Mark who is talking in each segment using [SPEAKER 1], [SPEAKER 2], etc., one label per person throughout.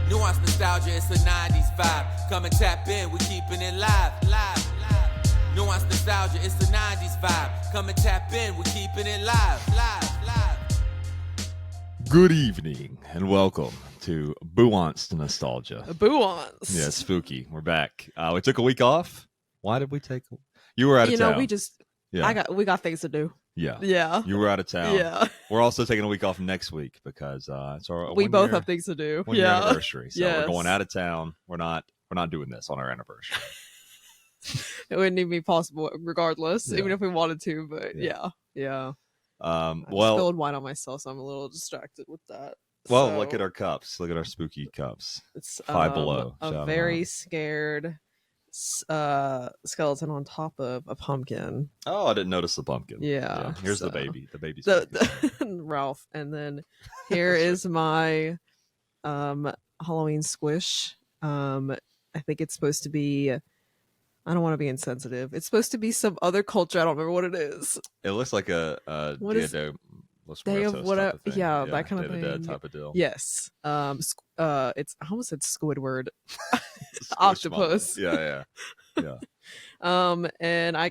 [SPEAKER 1] Nuanced nostalgia, it's a 90s vibe. Come and tap in, we keeping it live. Nuanced nostalgia, it's the 90s vibe. Come and tap in, we keeping it live.
[SPEAKER 2] Good evening and welcome to Nuanced Nostalgia.
[SPEAKER 3] Nuanced.
[SPEAKER 2] Yeah, spooky. We're back. We took a week off. Why did we take? You were out of town.
[SPEAKER 3] We got things to do.
[SPEAKER 2] Yeah. You were out of town.
[SPEAKER 3] Yeah.
[SPEAKER 2] We're also taking a week off next week because it's our
[SPEAKER 3] we both have things to do.
[SPEAKER 2] Year anniversary. So we're going out of town. We're not doing this on our anniversary.
[SPEAKER 3] It wouldn't even be possible regardless, even if we wanted to, but yeah. I spilled wine on myself, so I'm a little distracted with that.
[SPEAKER 2] Well,
[SPEAKER 3] so,
[SPEAKER 2] look at our cups. Look at our spooky cups.
[SPEAKER 3] It's
[SPEAKER 2] Five Below.
[SPEAKER 3] A very scared skeleton on top of a pumpkin.
[SPEAKER 2] Oh, I didn't notice the pumpkin.
[SPEAKER 3] Yeah.
[SPEAKER 2] Here's the baby. The baby's
[SPEAKER 3] Ralph. And then here is my Halloween squish. I think it's supposed to be, I don't want to be insensitive. It's supposed to be some other culture. I don't remember what it is.
[SPEAKER 2] It looks like a
[SPEAKER 3] Day of whatever,
[SPEAKER 2] yeah,
[SPEAKER 3] that kind of thing.
[SPEAKER 2] Dead type of deal.
[SPEAKER 3] Yes. It's I almost said Squidward. Octopus.
[SPEAKER 2] Yeah.
[SPEAKER 3] And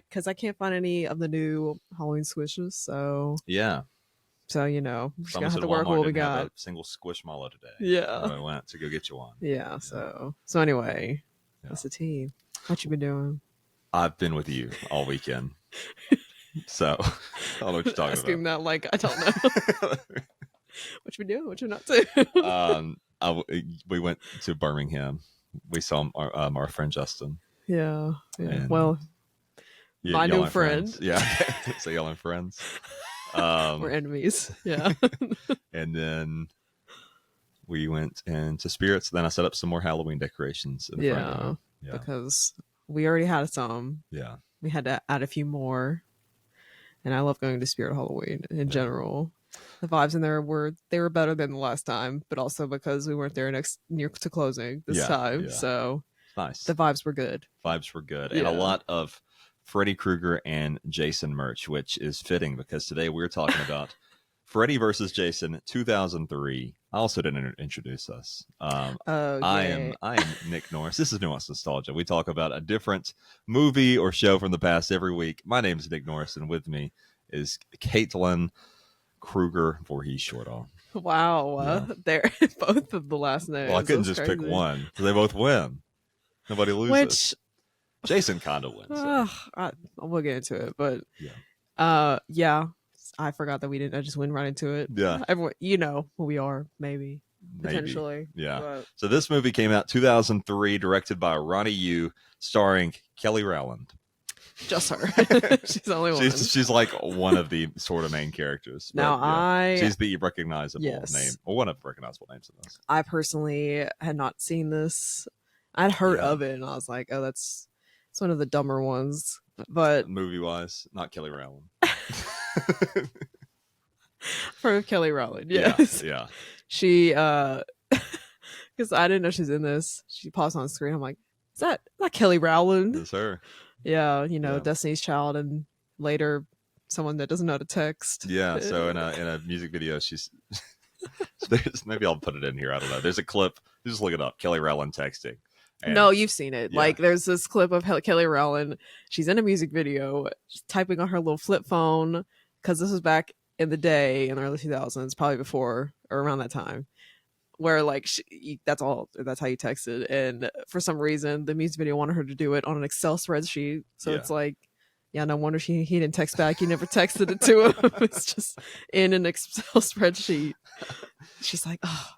[SPEAKER 3] because I can't find any of the new Halloween squishes, so you know, we're just gonna have to work with what we got.
[SPEAKER 2] A single squishmallow today.
[SPEAKER 3] Yeah.
[SPEAKER 2] So I went to go get you one.
[SPEAKER 3] Yeah. So anyway, that's the tea. What you been doing?
[SPEAKER 2] I've been with you all weekend. So I don't know what you're talking
[SPEAKER 3] Asking
[SPEAKER 2] about.
[SPEAKER 3] that like I don't know. What you been doing? What you not doing?
[SPEAKER 2] We went to Birmingham. We saw our friend Justin.
[SPEAKER 3] Yeah.
[SPEAKER 2] And,
[SPEAKER 3] well, my new friend.
[SPEAKER 2] Friends. Yeah. So yelling friends.
[SPEAKER 3] We're enemies. Yeah.
[SPEAKER 2] And then we went into Spirits. Then I set up some more Halloween decorations in the front yard. Yeah.
[SPEAKER 3] Because we already had some.
[SPEAKER 2] Yeah.
[SPEAKER 3] We had to add a few more. And I love going to Spirit Halloween in general. The vibes in there were better than the last time, but also because we weren't there near to closing this time. Yeah. So
[SPEAKER 2] nice.
[SPEAKER 3] The vibes were good.
[SPEAKER 2] And a lot of Freddy Krueger and Jason merch, which is fitting because today we're talking about Freddy versus Jason 2003. I also didn't introduce us. I am Nick Norris. This is Nuanced Nostalgia. We talk about a different movie or show from the past every week. My name is Nick Norris, and with me is Caitlin Kruger Voorhees Shortall.
[SPEAKER 3] Wow. They're both of the last names.
[SPEAKER 2] Well, I couldn't just pick one. They both win. Nobody loses.
[SPEAKER 3] Which
[SPEAKER 2] Jason kind of wins.
[SPEAKER 3] We'll get into it, but I forgot that we didn't. I just went right into it.
[SPEAKER 2] Yeah.
[SPEAKER 3] Everyone, you know who we are, maybe. Potentially.
[SPEAKER 2] Yeah.
[SPEAKER 3] But...
[SPEAKER 2] So this movie came out 2003, directed by Ronnie Yu, starring Kelly Rowland.
[SPEAKER 3] Just her. She's the only one.
[SPEAKER 2] She's like one of the sort of main characters.
[SPEAKER 3] Now
[SPEAKER 2] she's the recognizable name, or one of the recognizable names in this.
[SPEAKER 3] I personally had not seen this. I'd heard of it, and I was like, "Oh, it's one of the dumber ones." But
[SPEAKER 2] movie-wise, not Kelly Rowland.
[SPEAKER 3] For Kelly Rowland, yes.
[SPEAKER 2] Yeah.
[SPEAKER 3] She, because I didn't know she's in this. She paused on screen. I'm like, "Is that Kelly Rowland?"
[SPEAKER 2] It's her.
[SPEAKER 3] Yeah, Destiny's Child, and later someone that doesn't know how to text.
[SPEAKER 2] Yeah, so in a music video, she's maybe I'll put it in here. I don't know. There's a clip. You just look it up. Kelly Rowland texting.
[SPEAKER 3] No, you've seen it. Yeah. Like, there's this clip of Kelly Rowland. She's in a music video, just typing on her little flip phone, because this was back in the day, in the early 2000s, probably before or around that time, where like that's how you texted. And for some reason, the music video wanted her to do it on an Excel spreadsheet. So it's like, no wonder he didn't text back. He never texted it to him. It's just in an Excel spreadsheet. She's like, oh,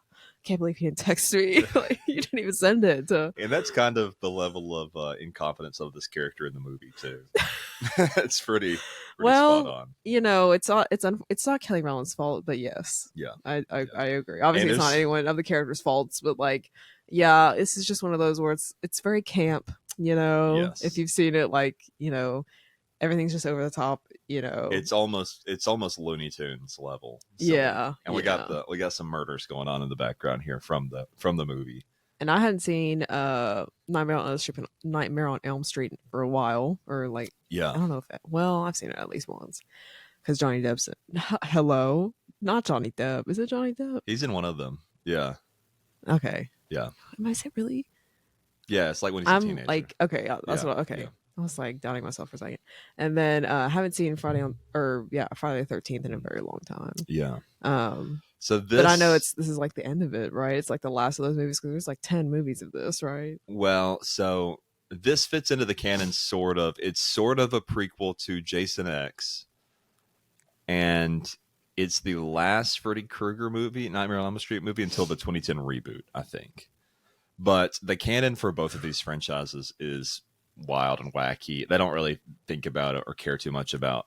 [SPEAKER 3] can't believe he didn't text me. Like, you didn't even send it.
[SPEAKER 2] And that's kind of the level of incompetence of this character in the movie too. It's pretty spot on.
[SPEAKER 3] It's not Kelly Rowland's fault, but yes, I agree. Obviously,
[SPEAKER 2] and
[SPEAKER 3] it's not anyone of the character's faults, but like, this is just one of those where it's very camp. If you've seen it, like, everything's just over the top.
[SPEAKER 2] It's almost Looney Tunes level. And we got some murders going on in the background here from the movie.
[SPEAKER 3] And I hadn't seen Nightmare on Elm Street for a while, or like, I don't know I've seen it at least once, because Johnny Depp's hello, not Johnny Depp. Is it Johnny Depp?
[SPEAKER 2] He's in one of them. Yeah.
[SPEAKER 3] Okay.
[SPEAKER 2] Yeah.
[SPEAKER 3] Am I saying really?
[SPEAKER 2] Yeah, it's like when he's a
[SPEAKER 3] I'm
[SPEAKER 2] teenager.
[SPEAKER 3] like, okay, that's
[SPEAKER 2] Yeah,
[SPEAKER 3] what. Okay,
[SPEAKER 2] yeah.
[SPEAKER 3] I was like doubting myself for a second, and then I haven't seen Friday the 13th in a very long time.
[SPEAKER 2] Yeah.
[SPEAKER 3] Um,
[SPEAKER 2] So
[SPEAKER 3] but I know
[SPEAKER 2] this,
[SPEAKER 3] this is like the end of it, right? It's like the last of those movies because there's like 10 movies of this, right?
[SPEAKER 2] well, so this fits into the canon sort of. It's sort of a prequel to Jason X, and it's the last Freddy Krueger movie, Nightmare on Elm Street movie, until the 2010 reboot, I think. But the canon for both of these franchises is wild and wacky. They don't really think about it or care too much about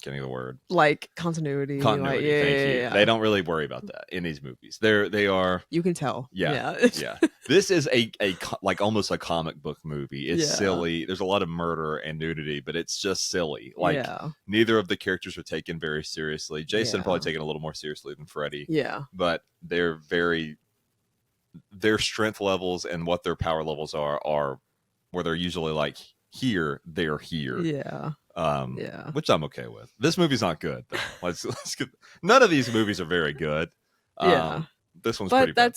[SPEAKER 2] getting the word
[SPEAKER 3] Like continuity, like
[SPEAKER 2] continuity. Thank you.
[SPEAKER 3] yeah.
[SPEAKER 2] They don't really worry about that in these movies. They are.
[SPEAKER 3] You can tell.
[SPEAKER 2] Yeah,
[SPEAKER 3] Yeah.
[SPEAKER 2] yeah. This is like almost a comic book movie. It's
[SPEAKER 3] Yeah.
[SPEAKER 2] silly. There's a lot of murder and nudity, but it's just silly. Like
[SPEAKER 3] Yeah.
[SPEAKER 2] neither of the characters are taken very seriously. Jason
[SPEAKER 3] Yeah.
[SPEAKER 2] probably taken a little more seriously than Freddy.
[SPEAKER 3] Yeah.
[SPEAKER 2] But their strength levels and what their power levels are where they're usually like here, they're here.
[SPEAKER 3] Yeah. Yeah.
[SPEAKER 2] Which I'm okay with. This movie's not good though. Let's get, none of these movies are very good.
[SPEAKER 3] Yeah.
[SPEAKER 2] This one's pretty bad.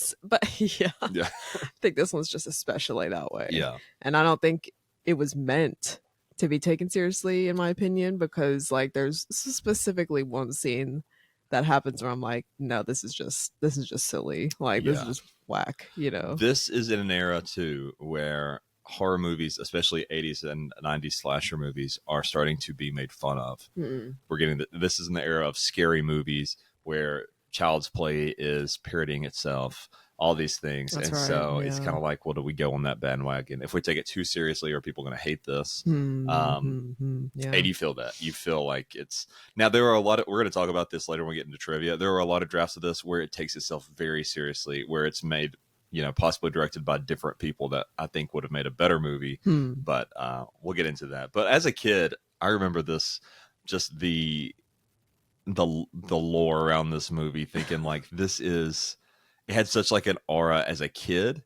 [SPEAKER 3] Yeah.
[SPEAKER 2] Yeah.
[SPEAKER 3] I think this one's just especially that way.
[SPEAKER 2] Yeah.
[SPEAKER 3] And I don't think it was meant to be taken seriously, in my opinion, because like there's specifically one scene that happens where I'm like, no, this is just silly. Like this is just whack, you know.
[SPEAKER 2] This is in an era too where horror movies, especially 80s and 90s slasher movies, are starting to be made fun of.
[SPEAKER 3] Mm-mm.
[SPEAKER 2] We're getting this is in the era of scary movies where Child's Play is parodying itself, all these things.
[SPEAKER 3] That's
[SPEAKER 2] and
[SPEAKER 3] right,
[SPEAKER 2] so it's
[SPEAKER 3] yeah.
[SPEAKER 2] kind of like, well, do we go on that bandwagon? If we take it too seriously, are people going to hate this?
[SPEAKER 3] Yeah.
[SPEAKER 2] And you feel that. You feel like it's... Now, there are a lot of... We're going to talk about this later when we get into trivia. There are a lot of drafts of this where it takes itself very seriously, where it's made, possibly directed by different people that I think would have made a better movie. But we'll get into that. But as a kid, I remember this, just the lore around this movie, thinking like it had such like an aura as a kid.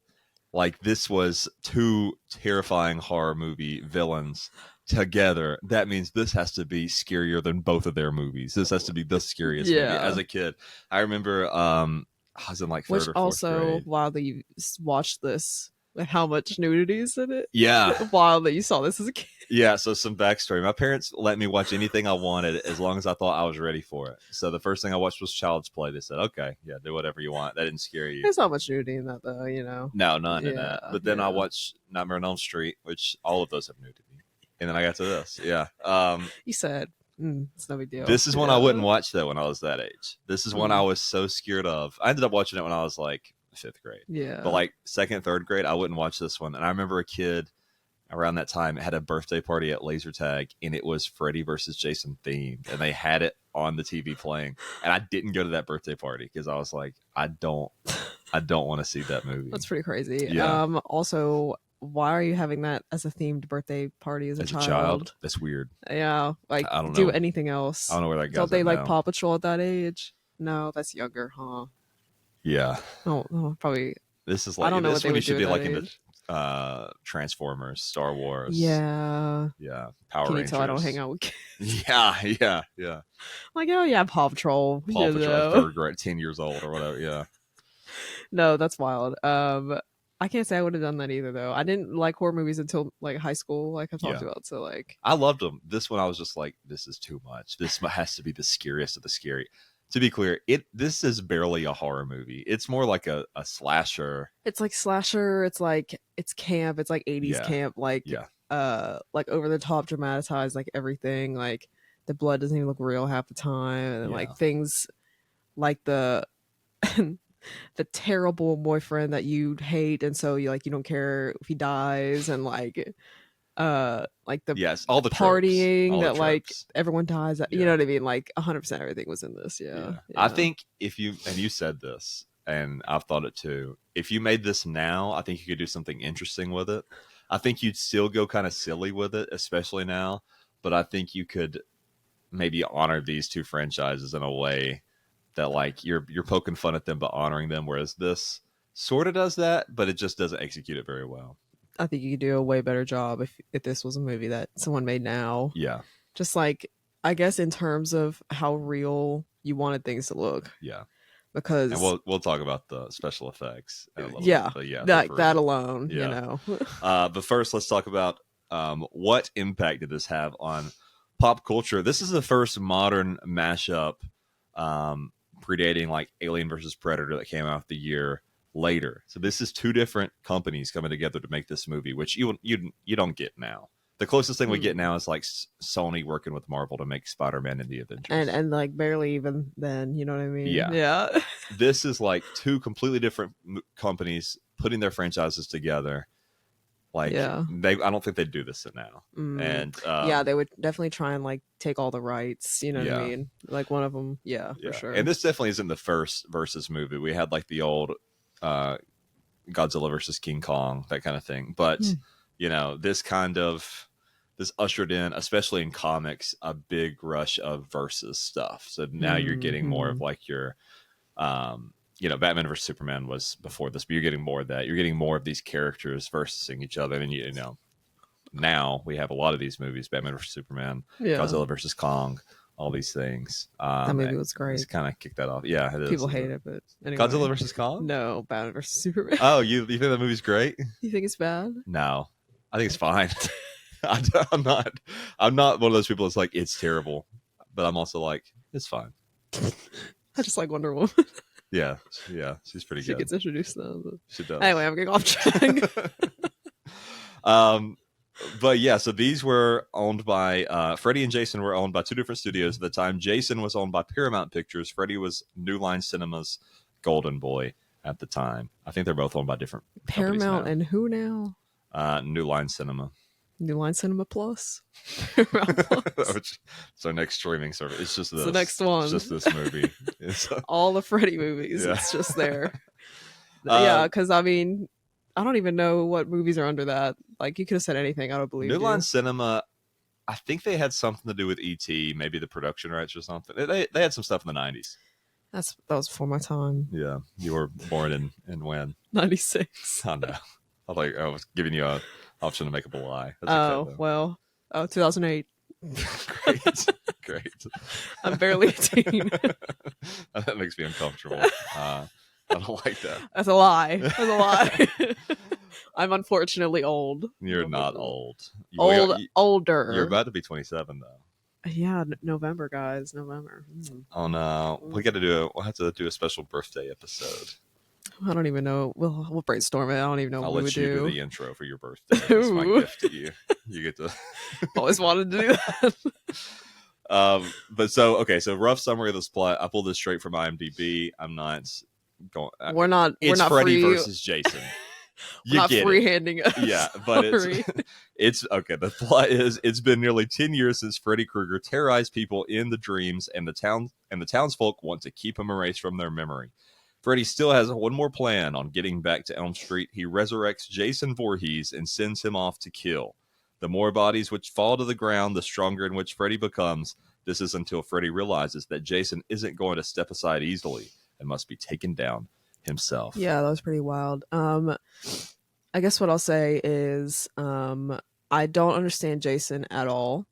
[SPEAKER 2] Like this was two terrifying horror movie villains together. That means this has to be scarier than both of their movies. This has to be the scariest movie. As a kid, I remember I was in like third or fourth
[SPEAKER 3] also
[SPEAKER 2] grade.
[SPEAKER 3] while that you watched this, like how much nudity is in it.
[SPEAKER 2] Yeah.
[SPEAKER 3] While that you saw this as a kid.
[SPEAKER 2] Yeah, so some backstory. My parents let me watch anything I wanted as long as I thought I was ready for it. So the first thing I watched was Child's Play. They said, okay, yeah, do whatever you want. That didn't scare you.
[SPEAKER 3] There's not much nudity in that though, you know.
[SPEAKER 2] No, none in that. But then I
[SPEAKER 3] yeah.
[SPEAKER 2] watched Nightmare on Elm Street, which all of those have nudity. And then I got to this. Yeah.
[SPEAKER 3] You said it's no big deal.
[SPEAKER 2] This is one I wouldn't watch though when I was that age. This is one I
[SPEAKER 3] Mm.
[SPEAKER 2] was so scared of. I ended up watching it when I was like 5th grade.
[SPEAKER 3] Yeah.
[SPEAKER 2] But like 2nd, 3rd grade, I wouldn't watch this one. And I remember a kid around that time had a birthday party at Laser Tag, and it was Freddy versus Jason themed, and they had it on the TV playing. And I didn't go to that birthday party because I was like, I don't want to see that movie.
[SPEAKER 3] That's pretty crazy.
[SPEAKER 2] Yeah.
[SPEAKER 3] Also, why are you having that as a themed birthday party as a child?
[SPEAKER 2] That's weird.
[SPEAKER 3] Yeah. Like
[SPEAKER 2] I don't
[SPEAKER 3] do
[SPEAKER 2] know.
[SPEAKER 3] anything else.
[SPEAKER 2] I don't know where that goes.
[SPEAKER 3] Don't they like Paw Patrol at that age? No, that's younger, huh?
[SPEAKER 2] Yeah.
[SPEAKER 3] Oh, probably.
[SPEAKER 2] This is like,
[SPEAKER 3] I don't know
[SPEAKER 2] this
[SPEAKER 3] what they
[SPEAKER 2] one you
[SPEAKER 3] would
[SPEAKER 2] should
[SPEAKER 3] do
[SPEAKER 2] be
[SPEAKER 3] at
[SPEAKER 2] like
[SPEAKER 3] that
[SPEAKER 2] into
[SPEAKER 3] age.
[SPEAKER 2] Transformers, Star Wars.
[SPEAKER 3] Yeah.
[SPEAKER 2] Yeah. Power
[SPEAKER 3] Can you
[SPEAKER 2] Rangers.
[SPEAKER 3] tell I don't hang out with kids?
[SPEAKER 2] Yeah.
[SPEAKER 3] Like, oh yeah, Paw Patrol.
[SPEAKER 2] Paw
[SPEAKER 3] you
[SPEAKER 2] Patrol,
[SPEAKER 3] know.
[SPEAKER 2] 3rd grade, 10 years old or whatever. Yeah.
[SPEAKER 3] No, that's wild. I can't say I would have done that either though. I didn't like horror movies until like high school, like I talked about. So like
[SPEAKER 2] I loved them. This one I was just like, this is too much. This has to be the scariest of the scary. To be clear, this is barely a horror movie. It's more like a slasher.
[SPEAKER 3] it's like slasher, it's camp, it's like 80s camp, like like over the top dramatized, like everything, like the blood doesn't even look real half the time, and like things like the the terrible boyfriend that you hate, and so you don't care if he dies, and like the
[SPEAKER 2] all the
[SPEAKER 3] partying
[SPEAKER 2] tropes,
[SPEAKER 3] that like
[SPEAKER 2] tropes.
[SPEAKER 3] everyone dies you know what I mean, like 100% everything was in this.
[SPEAKER 2] I think if you said this, and I've thought it too, if you made this now, I think you could do something interesting with it. I think you'd still go kind of silly with it, especially now, but I think you could maybe honor these two franchises in a way that like you're poking fun at them but honoring them, whereas this sort of does that, but it just doesn't execute it very well.
[SPEAKER 3] I think you could do a way better job if this was a movie that someone made now.
[SPEAKER 2] Yeah.
[SPEAKER 3] Just like, I guess in terms of how real you wanted things to look.
[SPEAKER 2] Yeah.
[SPEAKER 3] because
[SPEAKER 2] And we'll talk about the special effects in a little
[SPEAKER 3] yeah,
[SPEAKER 2] bit, but yeah,
[SPEAKER 3] that alone,
[SPEAKER 2] yeah.
[SPEAKER 3] you know.
[SPEAKER 2] But first, let's talk about what impact did this have on pop culture. This is the first modern mashup, predating like Alien versus Predator that came out the year later. So this is two different companies coming together to make this movie, which you don't get now. The closest thing we get now is like Sony working with Marvel to make Spider-Man and the Avengers,
[SPEAKER 3] and like barely even then, you know what I mean?
[SPEAKER 2] Yeah. This is like two completely different companies putting their franchises together. Like
[SPEAKER 3] yeah.
[SPEAKER 2] I don't think they'd do this now. And
[SPEAKER 3] yeah, they would definitely try and like take all the rights, you know what I
[SPEAKER 2] Yeah.
[SPEAKER 3] mean? Like one of them, for sure.
[SPEAKER 2] And this definitely isn't the first versus movie. We had like the old Godzilla versus King Kong, that kind of thing. But you know, this ushered in, especially in comics, a big rush of versus stuff. So now you're getting more of like your you know, Batman versus Superman was before this, but you're getting more of that. You're getting more of these characters versusing each other. And you know, now we have a lot of these movies: Batman versus Superman, Godzilla versus Kong, all these things.
[SPEAKER 3] That movie was great.
[SPEAKER 2] It's kind of kicked that off. Yeah, it is.
[SPEAKER 3] People hate it, but anyway.
[SPEAKER 2] Godzilla versus Kong?
[SPEAKER 3] No, Batman versus Superman.
[SPEAKER 2] Oh, you think that movie's great?
[SPEAKER 3] You think it's bad?
[SPEAKER 2] No, I think it's fine. I'm not one of those people that's like it's terrible, but I'm also like it's fine.
[SPEAKER 3] I just like Wonder Woman.
[SPEAKER 2] Yeah, she's pretty good.
[SPEAKER 3] She gets introduced though. But...
[SPEAKER 2] She does.
[SPEAKER 3] Anyway, I'm getting off track.
[SPEAKER 2] But yeah, so these were owned by Freddy and Jason were owned by two different studios at the time. Jason was owned by Paramount Pictures. Freddy was New Line Cinema's Golden Boy at the time. I think they're both owned by different
[SPEAKER 3] Paramount and who now?
[SPEAKER 2] New Line Cinema.
[SPEAKER 3] New Line Cinema Plus.
[SPEAKER 2] Which, so next streaming service. It's just this.
[SPEAKER 3] It's the next one.
[SPEAKER 2] It's just this movie.
[SPEAKER 3] All the Freddy movies. Yeah. It's just there. Yeah, because I mean, I don't even know what movies are under that. Like, you could have said anything. I don't believe
[SPEAKER 2] New Line Cinema, I think they had something to do with E.T., maybe the production rights or something. They had some stuff in the 90s.
[SPEAKER 3] That was before my time.
[SPEAKER 2] Yeah. You were born in when?
[SPEAKER 3] 96.
[SPEAKER 2] I know. I was giving you an option to make up a lie.
[SPEAKER 3] That's okay, well. 2008.
[SPEAKER 2] Great.
[SPEAKER 3] I'm barely 18.
[SPEAKER 2] That makes me uncomfortable. I don't like that.
[SPEAKER 3] That's a lie. I'm unfortunately old.
[SPEAKER 2] You're not old.
[SPEAKER 3] Older.
[SPEAKER 2] You're about to be 27 though.
[SPEAKER 3] Yeah, November, guys. November.
[SPEAKER 2] Oh no, we'll have to do a special birthday episode.
[SPEAKER 3] I don't even know. We'll brainstorm it. I don't even know what we would do.
[SPEAKER 2] I'll let you do the intro for your birthday. That's my gift to you. You get to.
[SPEAKER 3] Always wanted to do
[SPEAKER 2] that. But so rough summary of this plot. I pulled this straight from IMDb. I'm not going.
[SPEAKER 3] We're not.
[SPEAKER 2] It's Freddy versus Jason.
[SPEAKER 3] You not freehanding us.
[SPEAKER 2] Yeah, but it's okay. The plot is it's been nearly 10 years since Freddy Krueger terrorized people in the dreams, and the townsfolk want to keep him erased from their memory. Freddy still has one more plan on getting back to Elm Street. He resurrects Jason Voorhees and sends him off to kill. The more bodies which fall to the ground, the stronger in which Freddy becomes. This is until Freddy realizes that Jason isn't going to step aside easily and must be taken down himself.
[SPEAKER 3] Yeah, that was pretty wild. I guess what I'll say is I don't understand Jason at all.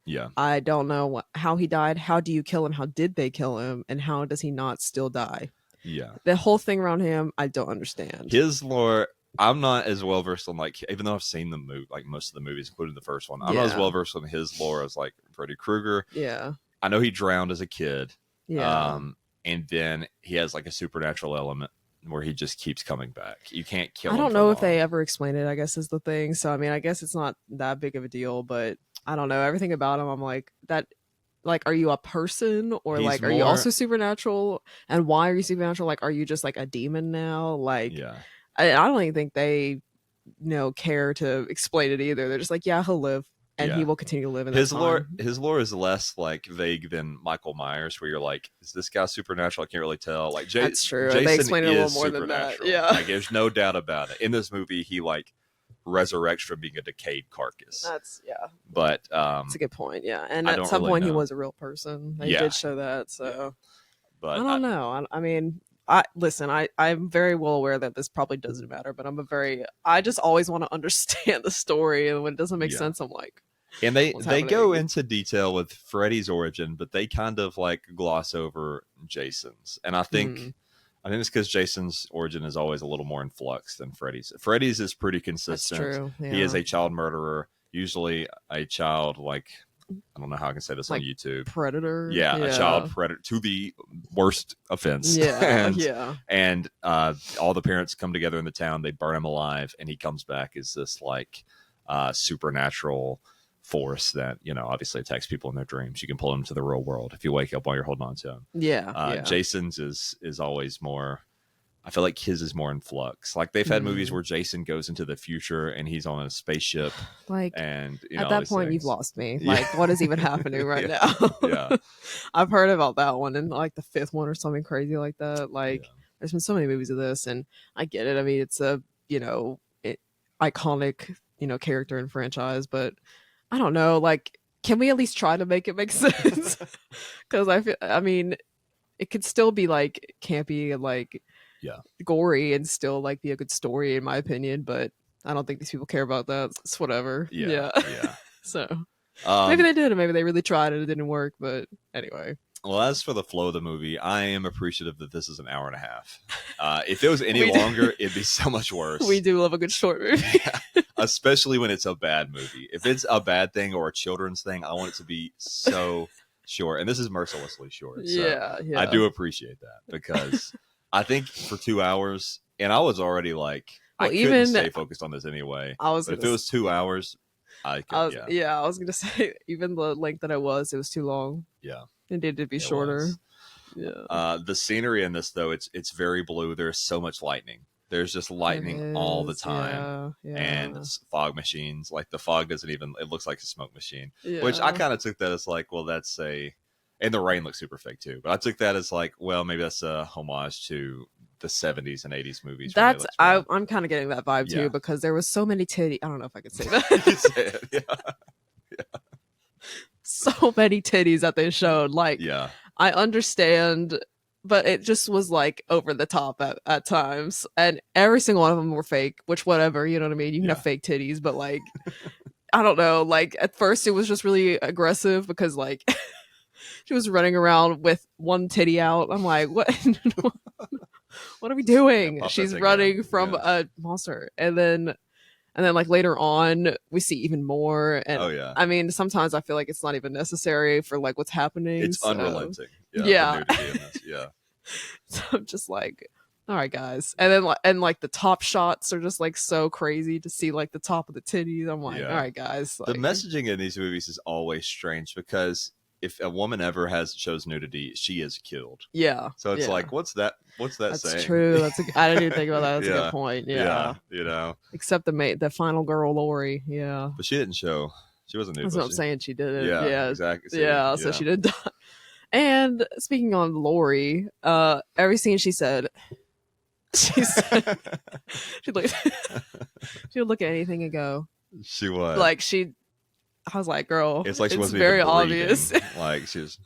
[SPEAKER 2] Yeah.
[SPEAKER 3] I don't know how he died. How do you kill him? How did they kill him? And how does he not still die?
[SPEAKER 2] Yeah.
[SPEAKER 3] The whole thing around him, I don't understand.
[SPEAKER 2] His lore, I'm not as well versed on, like, even though I've seen the movie, like most of the movies, including the first one, I'm not as well versed on his lore as like Freddy Krueger.
[SPEAKER 3] Yeah.
[SPEAKER 2] I know he drowned as a kid.
[SPEAKER 3] Yeah.
[SPEAKER 2] And then he has like a supernatural element where he just keeps coming back. You can't kill him.
[SPEAKER 3] I don't know if they ever explain it, I guess is the thing. So, I mean, I guess it's not that big of a deal, but I don't know. Everything about him, I'm like, that. Like, are you a person or like, are you also supernatural? And why are you supernatural? Like, are you just like a demon now? Like,
[SPEAKER 2] yeah.
[SPEAKER 3] I don't even think they, care to explain it either. They're just like, yeah, he'll live and he will continue to live in
[SPEAKER 2] his lore. His lore is less like vague than Michael Myers, where you're like, is this guy supernatural? I can't really tell. Like,
[SPEAKER 3] that's true.
[SPEAKER 2] Jason
[SPEAKER 3] they explain it a little more
[SPEAKER 2] than
[SPEAKER 3] that. Yeah,
[SPEAKER 2] like, there's no doubt about it. In this movie, he like resurrects from being a decayed carcass.
[SPEAKER 3] That's
[SPEAKER 2] But
[SPEAKER 3] that's a good point. Yeah, and at some point he was a real person. They did show that. So, but I don't know. I mean, I'm very well aware that this probably doesn't matter, but I just always want to understand the story, and when it doesn't make sense, I'm like.
[SPEAKER 2] And they go into detail with Freddy's origin, but they kind of like gloss over Jason's. And I think I think it's because Jason's origin is always a little more in flux than Freddy's. Freddy's is pretty
[SPEAKER 3] That's
[SPEAKER 2] consistent.
[SPEAKER 3] true. Yeah.
[SPEAKER 2] He is a child murderer, usually a child like I don't know how I can say this
[SPEAKER 3] Like
[SPEAKER 2] on YouTube.
[SPEAKER 3] predator.
[SPEAKER 2] Yeah, a child predator to the worst offense.
[SPEAKER 3] Yeah,
[SPEAKER 2] and all the parents come together in the town. They burn him alive, and he comes back as this like supernatural force that obviously attacks people in their dreams. You can pull him to the real world if you wake up while you're holding on to him.
[SPEAKER 3] Yeah.
[SPEAKER 2] Jason's is always more. I feel like his is more in flux. Like they've had movies where Jason goes into the future and he's on a spaceship.
[SPEAKER 3] Like,
[SPEAKER 2] and
[SPEAKER 3] at that point, you've lost me.
[SPEAKER 2] Yeah.
[SPEAKER 3] Like, what is even happening right now?
[SPEAKER 2] Yeah,
[SPEAKER 3] I've heard about that one and like the fifth one or something crazy like that. Like, there's been so many movies of this, and I get it. I mean, it's a iconic character and franchise, but I don't know. Like, can we at least try to make it make sense? Because I mean, it could still be like campy and like gory and still like be a good story in my opinion, but I don't think these people care about that. It's whatever. Yeah. So maybe they did, or maybe they really tried and it didn't work. But anyway.
[SPEAKER 2] Well, as for the flow of the movie, I am appreciative that this is an hour and a half. If it was any longer, it'd be so much worse.
[SPEAKER 3] We do love a good short movie.
[SPEAKER 2] Especially when it's a bad movie. If it's a bad thing or a children's thing, I want it to be so short. And this is mercilessly short. So
[SPEAKER 3] yeah.
[SPEAKER 2] I do appreciate that because I think for 2 hours, and I was already like, I couldn't stay focused on this anyway. But if it was 2 hours, I could.
[SPEAKER 3] I was gonna say even the length that it was too long.
[SPEAKER 2] Yeah,
[SPEAKER 3] it needed to be shorter.
[SPEAKER 2] Yeah. The scenery in this though, it's very blue. There's so much lightning. There's just lightning all the time, and fog machines. Like the fog doesn't even. It looks like a smoke machine, which I kind of took that as like, well, that's a. And the rain looks super fake too, but I took that as like, well, maybe that's a homage to the 70s and 80s movies.
[SPEAKER 3] That's I'm kind of getting that vibe too because there was so many titties. I don't know if I could say that.
[SPEAKER 2] You could say it, yeah.
[SPEAKER 3] So many titties that they showed. Like, I understand, but it just was like over the top at times, and every single one of them were fake. Which whatever, you know what I mean. You can have fake titties, but like, I don't know. Like at first, it was just really aggressive because like. She was running around with one titty out. I'm like, what? What are we doing? She's running from a monster, and then like later on, we see even more. And I mean, sometimes I feel like it's not even necessary for like what's happening.
[SPEAKER 2] It's unrelenting.
[SPEAKER 3] Yeah.
[SPEAKER 2] The nudity in this. Yeah.
[SPEAKER 3] So I'm just like, all right, guys, and then like the top shots are just like so crazy to see like the top of the titties. I'm like, all right, guys. Like,
[SPEAKER 2] the messaging in these movies is always strange because. If a woman ever shows nudity, she is killed. Yeah. So it's like, what's that saying?
[SPEAKER 3] That's true. I didn't even think about that. That's a good point. Yeah. Except the final girl, Lori. Yeah.
[SPEAKER 2] But she didn't show. She wasn't nude.
[SPEAKER 3] That's what I'm saying. She did it.
[SPEAKER 2] Yeah. Exactly.
[SPEAKER 3] So she did die. And speaking on Lori, every scene she said, she'd look at anything and go.
[SPEAKER 2] She was
[SPEAKER 3] like I was like, girl,
[SPEAKER 2] it's like she wasn't
[SPEAKER 3] very
[SPEAKER 2] even
[SPEAKER 3] obvious.
[SPEAKER 2] Like she was,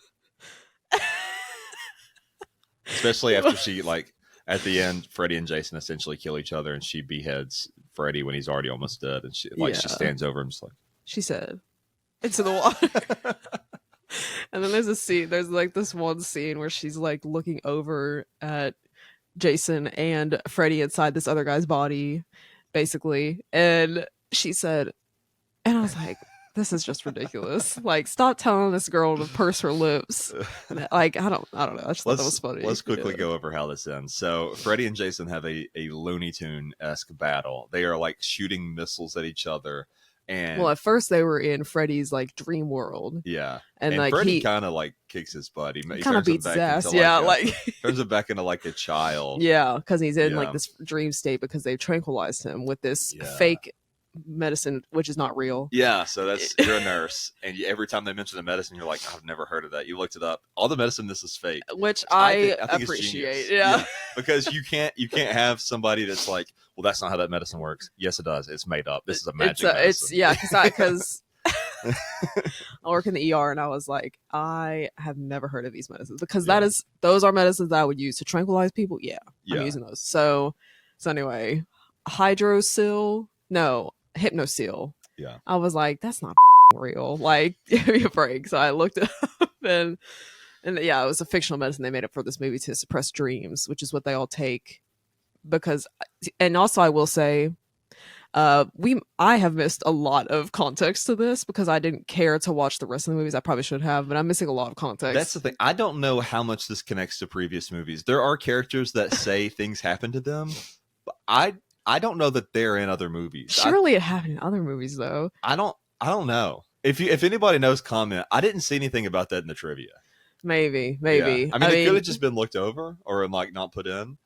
[SPEAKER 2] especially after she like at the end, Freddy and Jason essentially kill each other, and she beheads Freddy when he's already almost dead, and she stands over him, just like
[SPEAKER 3] she said, into the water. And then there's a scene. There's like this one scene where she's like looking over at Jason and Freddy inside this other guy's body, basically, and she said, and I was like. This is just ridiculous. Like, stop telling this girl to purse her lips. Like, I don't know. I just thought that was funny.
[SPEAKER 2] Let's quickly go over how this ends. So, Freddy and Jason have a Looney Tune-esque battle. They are like shooting missiles at each other. And
[SPEAKER 3] at first they were in Freddy's like dream world.
[SPEAKER 2] Yeah,
[SPEAKER 3] and like
[SPEAKER 2] Freddy kind of like kicks his butt. He
[SPEAKER 3] kind of beats his ass.
[SPEAKER 2] Turns him back into like a child.
[SPEAKER 3] Yeah, because he's in like this dream state because they've tranquilized him with this fake medicine, which is not real.
[SPEAKER 2] Yeah, so you're a nurse, and every time they mention the medicine, you're like, I've never heard of that. You looked it up. All the medicine, this is fake,
[SPEAKER 3] which I think
[SPEAKER 2] appreciate.
[SPEAKER 3] Yeah,
[SPEAKER 2] because you can't have somebody that's like, well, that's not how that medicine works. Yes, it does. It's made up. This is a magic medicine.
[SPEAKER 3] Because I work in the ER, and I was like, I have never heard of these medicines because those are medicines that I would use to tranquilize people. Yeah. I'm using those. So anyway, Hypnosil.
[SPEAKER 2] Yeah.
[SPEAKER 3] I was like, that's not real. Like, give me a break. So I looked it up, and And yeah, it was a fictional medicine they made up for this movie to suppress dreams, which is what they all take. Because, and also I will say, I have missed a lot of context to this because I didn't care to watch the rest of the movies. I probably should have, but I'm missing a lot of context.
[SPEAKER 2] That's the thing. I don't know how much this connects to previous movies. There are characters that say things happen to them, but I don't know that they're in other movies.
[SPEAKER 3] Surely it happened in other movies though.
[SPEAKER 2] I don't know. If anybody knows, comment. I didn't see anything about that in the trivia.
[SPEAKER 3] Maybe.
[SPEAKER 2] Yeah. I mean, it could have just been looked over or like not put in.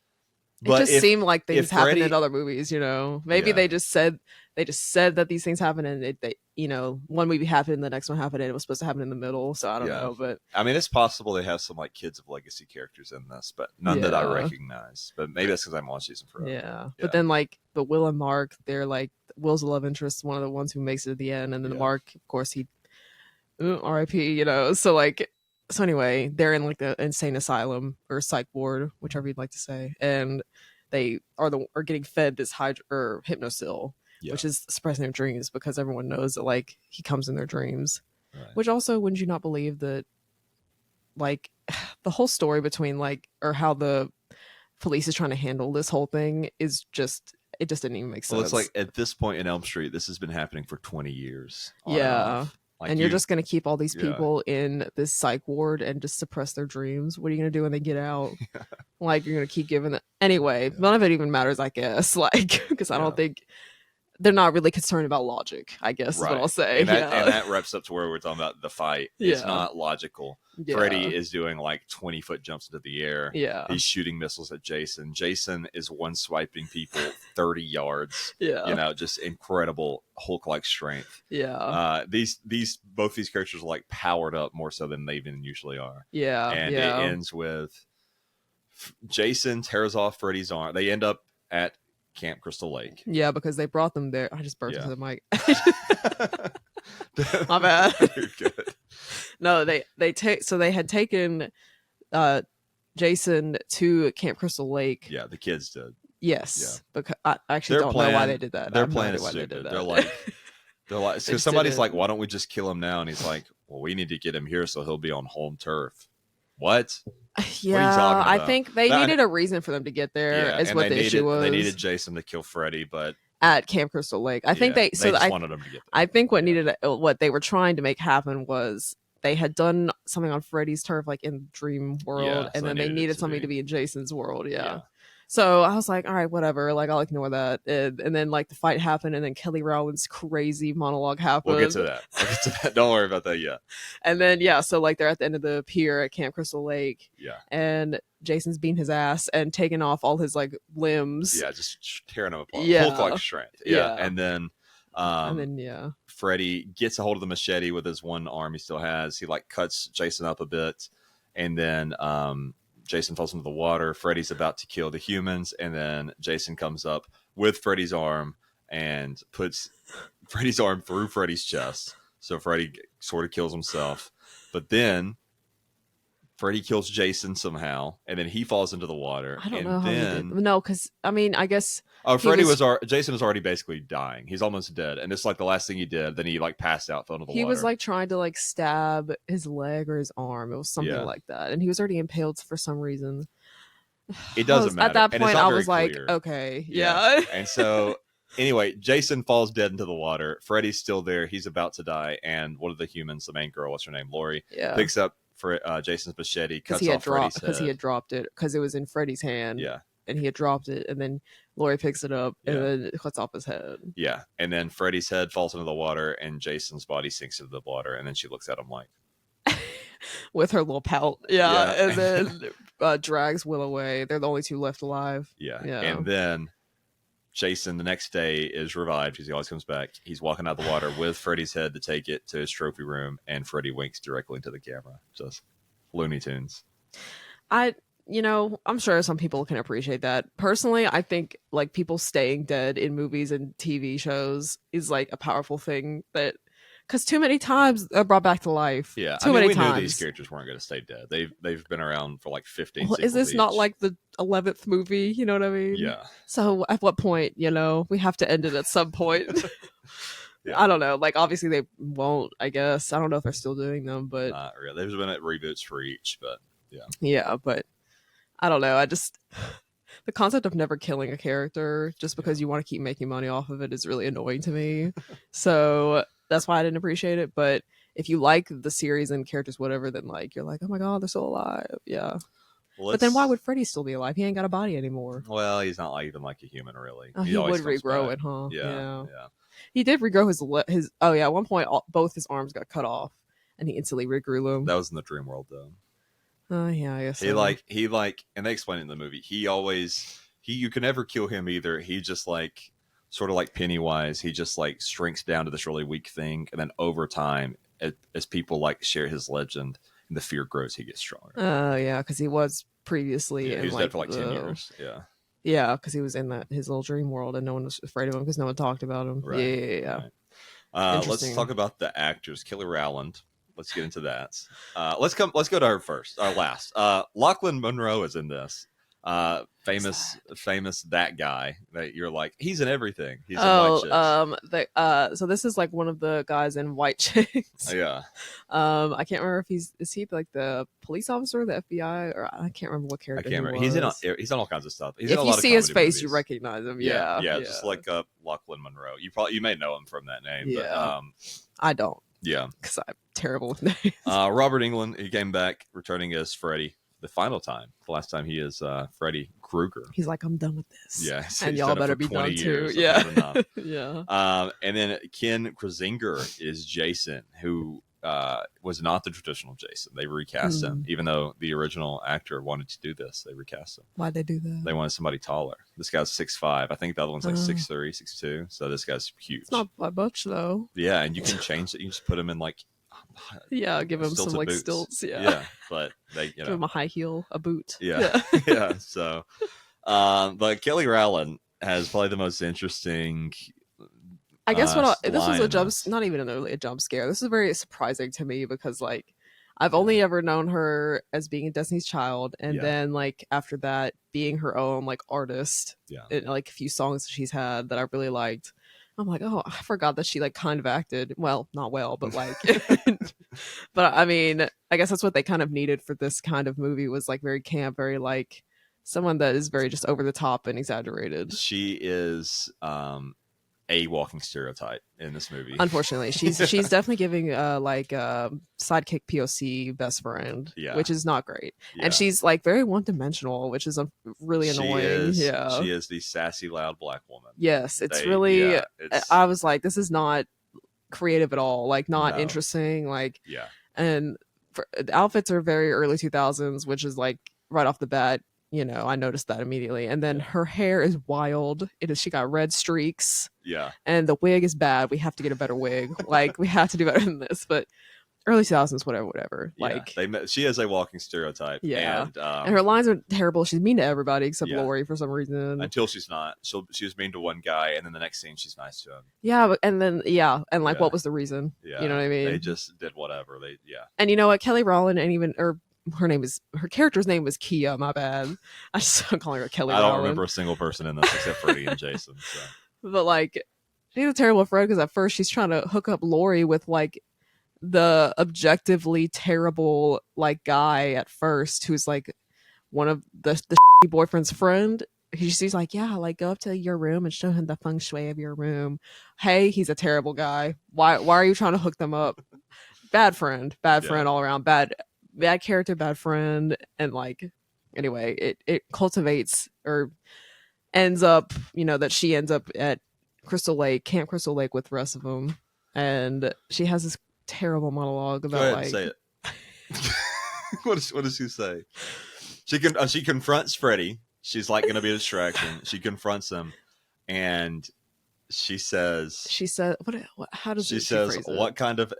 [SPEAKER 3] But it just seemed like things happened in other movies, you know. Maybe
[SPEAKER 2] Yeah.
[SPEAKER 3] they just said that these things happen, and they you know, one movie happened, the next one happened, and it was supposed to happen in the middle. So I don't
[SPEAKER 2] Yeah.
[SPEAKER 3] know, but
[SPEAKER 2] I mean, it's possible they have some like Kids of Legacy characters in this, but none that I
[SPEAKER 3] Yeah.
[SPEAKER 2] recognize. But maybe that's because I haven't watched these in forever.
[SPEAKER 3] yeah. But then like the Will and Mark, they're like Will's love interest, one of the ones who makes it at the end, and then the
[SPEAKER 2] Yeah.
[SPEAKER 3] Mark, of course, he R.I.P. You know. So anyway, they're in like the insane asylum or psych ward, whichever you'd like to say, and they are getting fed this hypnosil,
[SPEAKER 2] Yeah.
[SPEAKER 3] which is suppressing their dreams because everyone knows that like he comes in their dreams.
[SPEAKER 2] Right.
[SPEAKER 3] Which also, wouldn't you not believe that like the whole story between like or how the police is trying to handle this whole thing is just it just didn't even make sense.
[SPEAKER 2] Well, it's like at this point in Elm Street, this has been happening for 20 years. on and
[SPEAKER 3] Yeah.
[SPEAKER 2] off. Like
[SPEAKER 3] and you're just going to keep all these
[SPEAKER 2] Yeah.
[SPEAKER 3] people in this psych ward and just suppress their dreams. What are you going to do when they get out? Like, you're going to keep giving them. Anyway, none of it even matters, I guess. Like, because I don't think they're not really concerned about logic, I guess is what I'll say.
[SPEAKER 2] And that wraps up to where we're talking about the fight. It's
[SPEAKER 3] Yeah.
[SPEAKER 2] not logical.
[SPEAKER 3] Yeah.
[SPEAKER 2] Freddy is doing like 20-foot jumps into the air.
[SPEAKER 3] Yeah.
[SPEAKER 2] He's shooting missiles at Jason. Jason is one swiping people 30 yards.
[SPEAKER 3] Yeah.
[SPEAKER 2] You know, just incredible Hulk-like strength.
[SPEAKER 3] Yeah.
[SPEAKER 2] Both these characters are like powered up more so than they even usually are.
[SPEAKER 3] Yeah.
[SPEAKER 2] And
[SPEAKER 3] yeah.
[SPEAKER 2] it ends with Jason tears off Freddy's arm. They end up at Camp Crystal Lake.
[SPEAKER 3] Yeah, because they brought them there. I just burped
[SPEAKER 2] Yeah.
[SPEAKER 3] into the mic. My bad.
[SPEAKER 2] You're good.
[SPEAKER 3] No, they had taken Jason to Camp Crystal Lake.
[SPEAKER 2] Yeah, the kids did.
[SPEAKER 3] Yes, because I actually
[SPEAKER 2] Their
[SPEAKER 3] don't know why they did that. I
[SPEAKER 2] Their
[SPEAKER 3] have no
[SPEAKER 2] plan
[SPEAKER 3] idea
[SPEAKER 2] is
[SPEAKER 3] why they
[SPEAKER 2] stupid.
[SPEAKER 3] did that.
[SPEAKER 2] They're like, because
[SPEAKER 3] just
[SPEAKER 2] somebody's
[SPEAKER 3] didn't-
[SPEAKER 2] like, why don't we just kill him now? And he's like, well, we need to get him here so he'll be on home turf. What?
[SPEAKER 3] Yeah,
[SPEAKER 2] talking
[SPEAKER 3] I
[SPEAKER 2] about?
[SPEAKER 3] think they
[SPEAKER 2] That-
[SPEAKER 3] needed a reason for them to get there.
[SPEAKER 2] Yeah,
[SPEAKER 3] Is
[SPEAKER 2] and
[SPEAKER 3] what the issue was.
[SPEAKER 2] They needed Jason to kill Freddy, but
[SPEAKER 3] at Camp Crystal Lake. I think they
[SPEAKER 2] just wanted him to get there.
[SPEAKER 3] I think what they were trying to make happen was they had done something on Freddy's turf, like in Dream World,
[SPEAKER 2] Yeah,
[SPEAKER 3] and
[SPEAKER 2] so
[SPEAKER 3] then
[SPEAKER 2] they
[SPEAKER 3] they
[SPEAKER 2] needed it
[SPEAKER 3] needed
[SPEAKER 2] to
[SPEAKER 3] something
[SPEAKER 2] be-
[SPEAKER 3] to be in Jason's world. Yeah.
[SPEAKER 2] Yeah.
[SPEAKER 3] So I was like, all right, whatever. Like, I'll ignore that. And then like the fight happened, and then Kelly Rowland's crazy monologue happened.
[SPEAKER 2] We'll get to that. Don't worry about that yet.
[SPEAKER 3] And then so like they're at the end of the pier at Camp Crystal Lake,
[SPEAKER 2] Yeah.
[SPEAKER 3] and Jason's beating his ass and taking off all his like limbs.
[SPEAKER 2] Yeah, just tearing him apart.
[SPEAKER 3] Yeah.
[SPEAKER 2] Hulk-like strength. Yeah.
[SPEAKER 3] Yeah.
[SPEAKER 2] And then Freddy gets a hold of the machete with his one arm he still has. He like cuts Jason up a bit, and then Jason falls into the water. Freddy's about to kill the humans, and then Jason comes up with Freddy's arm and puts Freddy's arm through Freddy's chest. So Freddy sort of kills himself. But then Freddy kills Jason somehow, and then he falls into the water.
[SPEAKER 3] I don't
[SPEAKER 2] and
[SPEAKER 3] know how
[SPEAKER 2] then,
[SPEAKER 3] he did. No, because I mean, I guess
[SPEAKER 2] Jason was already basically dying. He's almost dead, and it's like the last thing he did. Then he like passed out, fell into the water.
[SPEAKER 3] he was like trying to like stab his leg or his arm. It was something like that, and he was already impaled for some reason.
[SPEAKER 2] It doesn't matter.
[SPEAKER 3] At that
[SPEAKER 2] And it's
[SPEAKER 3] point,
[SPEAKER 2] not
[SPEAKER 3] I
[SPEAKER 2] very
[SPEAKER 3] was like,
[SPEAKER 2] clear.
[SPEAKER 3] okay, yeah.
[SPEAKER 2] And so, anyway, Jason falls dead into the water. Freddy's still there. He's about to die, and one of the humans, the main girl, what's her name, Lori,
[SPEAKER 3] Yeah.
[SPEAKER 2] picks up for Jason's machete, cuts
[SPEAKER 3] he had
[SPEAKER 2] off Freddy's head.
[SPEAKER 3] because he had dropped it because it was in Freddy's hand.
[SPEAKER 2] Yeah.
[SPEAKER 3] And he had dropped it, and then Lori picks it up and
[SPEAKER 2] Yeah.
[SPEAKER 3] then it cuts off his head.
[SPEAKER 2] Yeah, and then Freddy's head falls into the water, and Jason's body sinks into the water, and then she looks at him like,
[SPEAKER 3] With her little pout. Yeah.
[SPEAKER 2] Yeah.
[SPEAKER 3] And then drags Will away. They're the only two left alive.
[SPEAKER 2] yeah.
[SPEAKER 3] Yeah.
[SPEAKER 2] And then Jason the next day is revived because he always comes back. He's walking out the water with Freddy's head to take it to his trophy room, and Freddy winks directly into the camera. Just Looney Tunes.
[SPEAKER 3] I'm sure some people can appreciate that. Personally, I think like people staying dead in movies and TV shows is like a powerful thing that because too many times they're brought back to life.
[SPEAKER 2] Yeah,
[SPEAKER 3] too many
[SPEAKER 2] we
[SPEAKER 3] times.
[SPEAKER 2] knew these characters weren't going to stay dead. They've been around for like 15.
[SPEAKER 3] Well, is this
[SPEAKER 2] sequels
[SPEAKER 3] not
[SPEAKER 2] each.
[SPEAKER 3] like the 11th movie? You know what I mean?
[SPEAKER 2] Yeah.
[SPEAKER 3] So at what point, we have to end it at some point.
[SPEAKER 2] Yeah.
[SPEAKER 3] I don't know. Like, obviously they won't, I guess. I don't know if they're still doing them, but
[SPEAKER 2] Not really. There's been reboots for each, but
[SPEAKER 3] yeah, but I don't know. I just the concept of never killing a character just because you want to keep making money off of it is really annoying to me. So that's why I didn't appreciate it. But if you like the series and characters, whatever, then like you're like, oh my god, they're still alive. Yeah.
[SPEAKER 2] well,
[SPEAKER 3] But then why would Freddy still be alive? He ain't got a body anymore.
[SPEAKER 2] Well, he's not like even like a human, really.
[SPEAKER 3] Oh, he
[SPEAKER 2] always
[SPEAKER 3] would
[SPEAKER 2] comes
[SPEAKER 3] regrow
[SPEAKER 2] back.
[SPEAKER 3] it, huh?
[SPEAKER 2] Yeah.
[SPEAKER 3] He did regrow his. Oh yeah, at one point both his arms got cut off, and he instantly regrew them.
[SPEAKER 2] That was in the dream world, though.
[SPEAKER 3] Oh yeah, I guess
[SPEAKER 2] He
[SPEAKER 3] so.
[SPEAKER 2] like, and they explain it in the movie. You can never kill him either. He just like sort of like Pennywise. He just like shrinks down to this really weak thing, and then over time, as people like share his legend and the fear grows, he gets stronger.
[SPEAKER 3] Oh yeah, because he was previously.
[SPEAKER 2] Yeah,
[SPEAKER 3] in,
[SPEAKER 2] he was
[SPEAKER 3] like,
[SPEAKER 2] dead for like 10 years. Yeah.
[SPEAKER 3] Yeah, because he was in his little dream world, and no one was afraid of him because no one talked about him.
[SPEAKER 2] Right.
[SPEAKER 3] Yeah.
[SPEAKER 2] Right. Let's talk about the actors. Kelly Rowland. Let's get into that. Let's go to her first. Or last. Lachlan Monroe is in this. Famous that guy that you're like, he's in everything. He's in White Chicks.
[SPEAKER 3] So this is like one of the guys in White Chicks.
[SPEAKER 2] Yeah.
[SPEAKER 3] I can't remember if is he like the police officer, the FBI, or I can't remember what
[SPEAKER 2] I
[SPEAKER 3] character.
[SPEAKER 2] can't remember. He's on all kinds of stuff. He's
[SPEAKER 3] if
[SPEAKER 2] in a
[SPEAKER 3] you
[SPEAKER 2] lot of
[SPEAKER 3] see his
[SPEAKER 2] comedy
[SPEAKER 3] face,
[SPEAKER 2] movies.
[SPEAKER 3] you recognize him.
[SPEAKER 2] Yeah.
[SPEAKER 3] Yeah.
[SPEAKER 2] Just look up Lachlan Monroe. You may know him from that name.
[SPEAKER 3] Yeah.
[SPEAKER 2] But,
[SPEAKER 3] I don't.
[SPEAKER 2] Yeah.
[SPEAKER 3] Because I'm terrible with names.
[SPEAKER 2] Robert Englund, he came back returning as Freddy the final time. The last time he is Freddy Krueger.
[SPEAKER 3] He's like, I'm done with this.
[SPEAKER 2] Yeah,
[SPEAKER 3] and y'all better be done too. Yeah. Yeah.
[SPEAKER 2] And then Ken Krasinger is Jason, who was not the traditional Jason. They recast him, even though the original actor wanted to do this. They recast him.
[SPEAKER 3] Why'd they do that?
[SPEAKER 2] They wanted somebody taller. This guy's 6'5". I think the other one's like 6'3", 6'2". So this guy's huge.
[SPEAKER 3] It's not by much though.
[SPEAKER 2] Yeah, and you can change it. You just put him in like
[SPEAKER 3] give him some like
[SPEAKER 2] boots.
[SPEAKER 3] stilts.
[SPEAKER 2] Yeah, but they
[SPEAKER 3] give him a high heel, a boot.
[SPEAKER 2] Yeah. So, but Kelly Rowland has probably the most interesting.
[SPEAKER 3] I guess this was a jump, not even really a jump scare. This is very surprising to me because like I've only ever known her as being Destiny's Child, and then like after that being her own like artist.
[SPEAKER 2] Yeah,
[SPEAKER 3] in, like a few songs that she's had that I really liked. I'm like, oh, I forgot that she like kind of acted well, not well, but like, but I mean, I guess that's what they kind of needed for this kind of movie was like very camp, very like someone that is very just over the top and exaggerated.
[SPEAKER 2] She is a walking stereotype in this movie.
[SPEAKER 3] Unfortunately, she's definitely giving like sidekick POC best friend, which is not great. And she's like very one dimensional, which is really annoying. She
[SPEAKER 2] is the sassy, loud black woman.
[SPEAKER 3] Yes, it's I was like, this is not creative at all. Like not interesting. Like and the outfits are very early 2000s, which is like right off the bat. You know, I noticed that immediately. And then her hair is wild. She got red streaks.
[SPEAKER 2] Yeah.
[SPEAKER 3] And the wig is bad. We have to get a better wig. Like, we have to do better than this. But early 2000s, whatever.
[SPEAKER 2] Yeah.
[SPEAKER 3] Like,
[SPEAKER 2] she is a walking stereotype.
[SPEAKER 3] Yeah.
[SPEAKER 2] And
[SPEAKER 3] her lines are terrible. She's mean to everybody except Lori for some reason.
[SPEAKER 2] Until she's not. She was mean to one guy, and then the next scene she's nice to him.
[SPEAKER 3] Yeah, and like, what was the reason?
[SPEAKER 2] Yeah.
[SPEAKER 3] You know what I mean?
[SPEAKER 2] They just did whatever.
[SPEAKER 3] And you know what? Kelly Rowland her character's name was Kia. My bad. I'm calling her Kelly.
[SPEAKER 2] I don't
[SPEAKER 3] Rowland.
[SPEAKER 2] remember a single person in this except Freddy and Jason. So.
[SPEAKER 3] But like, she's a terrible friend because at first she's trying to hook up Lori with like the objectively terrible like guy at first who's like one of the boyfriend's friend. She's like, yeah, like go up to your room and show him the feng shui of your room. Hey, he's a terrible guy. Why are you trying to hook them up? Bad friend all around. Bad character, bad friend. And like, anyway, it cultivates or ends up, that she ends up at Camp Crystal Lake with the rest of them. And she has this terrible monologue about
[SPEAKER 2] Go ahead, say it. What does she say? She confronts Freddy. She's like going to be a distraction. She confronts him, and she says,
[SPEAKER 3] what how does
[SPEAKER 2] she says, what kind of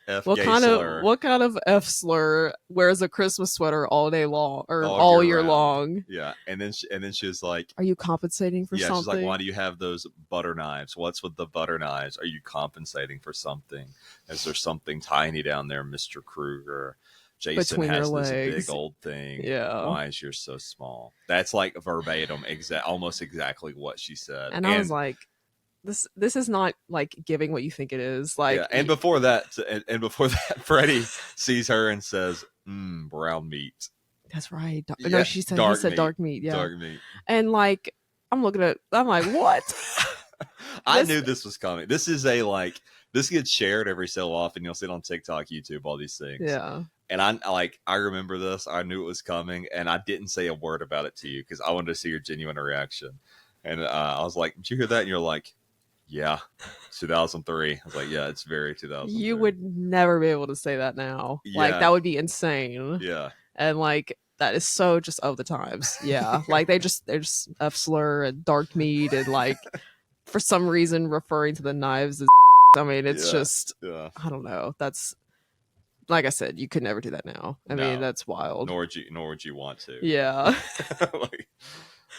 [SPEAKER 2] F
[SPEAKER 3] what
[SPEAKER 2] gay
[SPEAKER 3] kind
[SPEAKER 2] slur?
[SPEAKER 3] Of what kind of F slur wears a Christmas sweater all day long or all year long?
[SPEAKER 2] Yeah, and then she was like,
[SPEAKER 3] "Are you compensating for something?"
[SPEAKER 2] She's like, "Why do you have those butter knives? What's with the butter knives? Are you compensating for something? Is there something tiny down there, Mr. Krueger? Jason
[SPEAKER 3] Between
[SPEAKER 2] has
[SPEAKER 3] your
[SPEAKER 2] this
[SPEAKER 3] legs.
[SPEAKER 2] big old thing.
[SPEAKER 3] Yeah.
[SPEAKER 2] Why is yours so small?" That's like verbatim, almost exactly what she said.
[SPEAKER 3] And I was like, this is not like giving what you think it is. Like,
[SPEAKER 2] yeah. And before that, Freddy sees her and says, brown meat.
[SPEAKER 3] that's right.
[SPEAKER 2] Yeah,
[SPEAKER 3] No, he said dark meat. Yeah,
[SPEAKER 2] Dark meat.
[SPEAKER 3] and like I'm like, what?
[SPEAKER 2] I knew this was coming. This is this gets shared every so often. You'll see it on TikTok, YouTube, all these things.
[SPEAKER 3] Yeah.
[SPEAKER 2] And I remember this. I knew it was coming, and I didn't say a word about it to you because I wanted to see your genuine reaction. And I was like, "Did you hear that?" And you're like, "Yeah, 2003." I was like, "Yeah, it's very 2003."
[SPEAKER 3] You would never be able to say that now.
[SPEAKER 2] Yeah.
[SPEAKER 3] Like that would be insane.
[SPEAKER 2] Yeah.
[SPEAKER 3] And like that is so just of the times. Yeah. Like they're just F slur and dark meat and like for some reason referring to the knives as I mean, it's just I don't know. That's like I said, you could never do that now. I mean, that's wild.
[SPEAKER 2] Nor would you want to.
[SPEAKER 3] Yeah.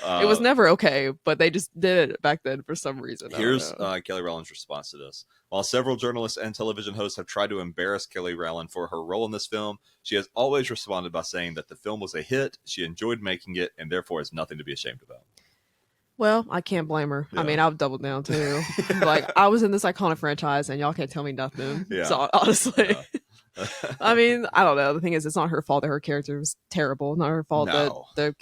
[SPEAKER 3] It was never okay, but they just did it back then for some reason.
[SPEAKER 2] Here's Kelly Rowland's response to this. While several journalists and television hosts have tried to embarrass Kelly Rowland for her role in this film, she has always responded by saying that the film was a hit, she enjoyed making it, and therefore has nothing to be ashamed about.
[SPEAKER 3] Well, I can't blame her.
[SPEAKER 2] Yeah.
[SPEAKER 3] I mean, I've doubled down too. Like, I was in this iconic franchise, and y'all can't tell me nothing.
[SPEAKER 2] Yeah.
[SPEAKER 3] So honestly, I mean, I don't know. The thing is, it's not her fault that her character was terrible. Not her fault that the